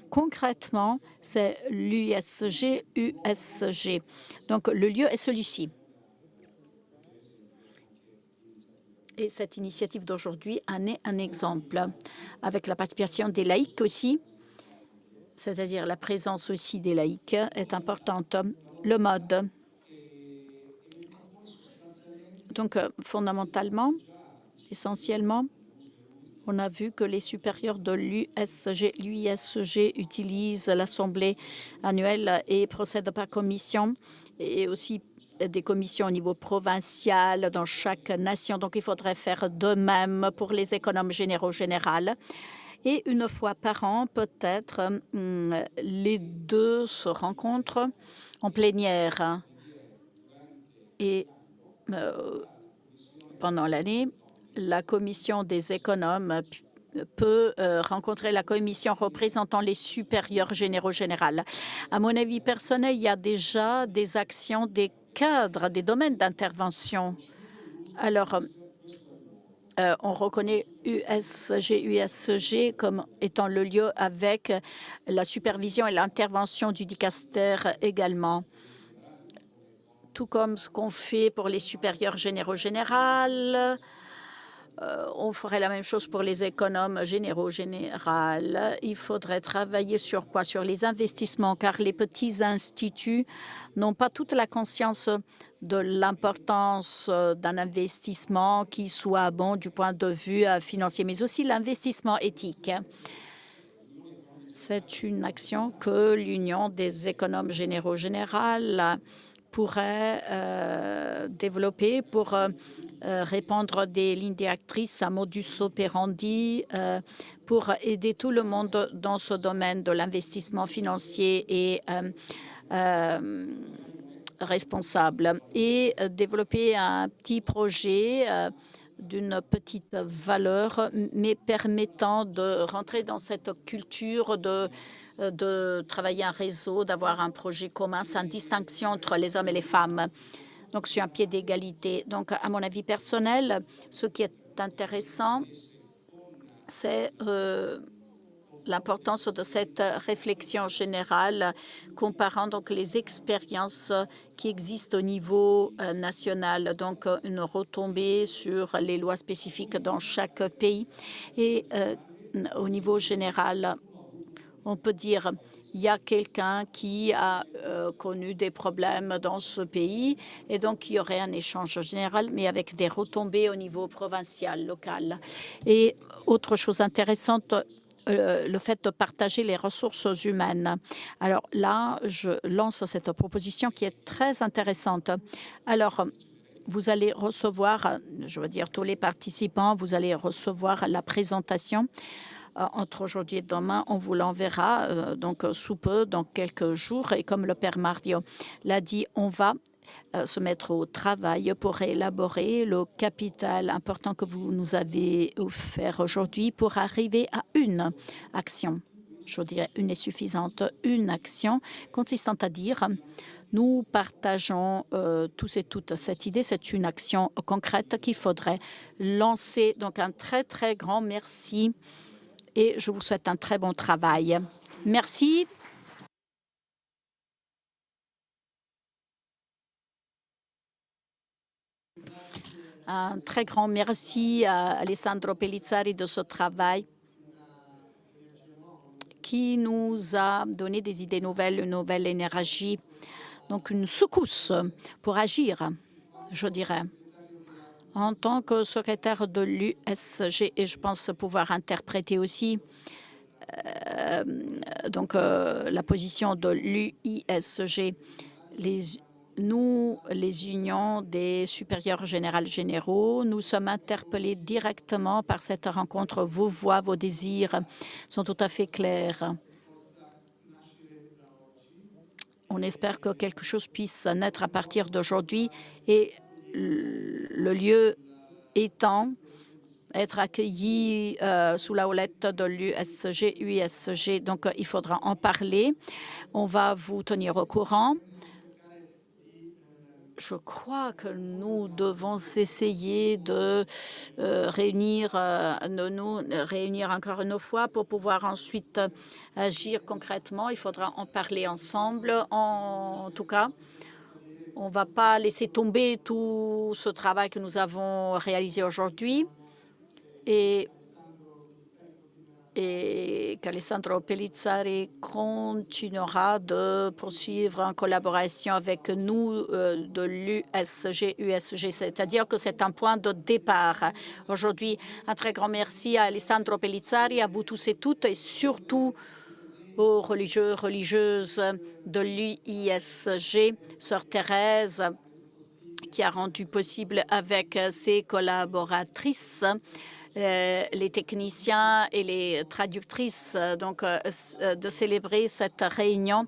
concrètement, c'est l'USG, USG. Donc, le lieu est celui-ci. Et cette initiative d'aujourd'hui en est un exemple, avec la participation des laïcs aussi, c'est-à-dire la présence aussi des laïcs est importante. Le mode. Donc, fondamentalement, essentiellement, on a vu que les supérieurs de l'UISG utilisent l'assemblée annuelle et procèdent par commission, et aussi des commissions au niveau provincial dans chaque nation. Donc, il faudrait faire de même pour les économes généraux générales. Et une fois par an, peut-être, les deux se rencontrent en plénière. Et pendant l'année, la commission des économes peut rencontrer la commission représentant les supérieurs généraux générales. À mon avis personnel, il y a déjà des actions, des cadres, des domaines d'intervention. Alors, on reconnaît USG comme étant le lieu avec la supervision et l'intervention du dicaster également, tout comme ce qu'on fait pour les supérieurs généraux générales. On ferait la même chose pour les économes généraux générales. Il faudrait travailler sur quoi? Sur les investissements, car les petits instituts n'ont pas toute la conscience de l'importance d'un investissement qui soit bon du point de vue financier, mais aussi l'investissement éthique. C'est une action que l'Union des économes généraux générales pourrait développer pour répandre des lignes directrices à modus operandi pour aider tout le monde dans ce domaine de l'investissement financier et responsable, et développer un petit projet d'une petite valeur, mais permettant de rentrer dans cette culture de travailler en réseau, d'avoir un projet commun sans distinction entre les hommes et les femmes. Donc, sur un pied d'égalité. Donc, à mon avis personnel, ce qui est intéressant, c'est l'importance de cette réflexion générale comparant donc les expériences qui existent au niveau national, donc une retombée sur les lois spécifiques dans chaque pays. Et au niveau général, on peut dire il y a quelqu'un qui a connu des problèmes dans ce pays, et donc il y aurait un échange général, mais avec des retombées au niveau provincial, local. Et autre chose intéressante, le fait de partager les ressources humaines. Alors là, je lance cette proposition qui est très intéressante. Alors, vous allez recevoir, je veux dire tous les participants, vous allez recevoir la présentation entre aujourd'hui et demain. On vous l'enverra donc sous peu, dans quelques jours. Et comme le père Mario l'a dit, on va se mettre au travail pour élaborer le capital important que vous nous avez offert aujourd'hui pour arriver à une action. Je dirais une est suffisante, une action consistant à dire nous partageons tous et toutes cette idée. C'est une action concrète qu'il faudrait lancer. Donc un très très grand merci et je vous souhaite un très bon travail. Merci. Un très grand merci à Alessandro Pellizzari de ce travail qui nous a donné des idées nouvelles, une nouvelle énergie, donc une secousse pour agir, je dirais. En tant que secrétaire de l'USG, et je pense pouvoir interpréter aussi la position de l'UISG, nous, les unions des supérieurs généraux, nous sommes interpellés directement par cette rencontre. Vos voix, vos désirs sont tout à fait clairs. On espère que quelque chose puisse naître à partir d'aujourd'hui et le lieu étant être accueilli sous la houlette de l'USG, UISG. Donc, il faudra en parler. On va vous tenir au courant. Je crois que nous devons essayer de réunir encore une fois pour pouvoir ensuite agir concrètement. Il faudra en parler ensemble. En tout cas, on ne va pas laisser tomber tout ce travail que nous avons réalisé aujourd'hui et qu'Alessandro Pellizzari continuera de poursuivre en collaboration avec nous de l'USG, USG. C'est-à-dire que c'est un point de départ. Aujourd'hui, un très grand merci à Alessandro Pellizzari, à vous tous et toutes, et surtout aux religieux, religieuses de l'UISG, Sœur Thérèse, qui a rendu possible avec ses collaboratrices, les techniciens et les traductrices, de célébrer cette réunion.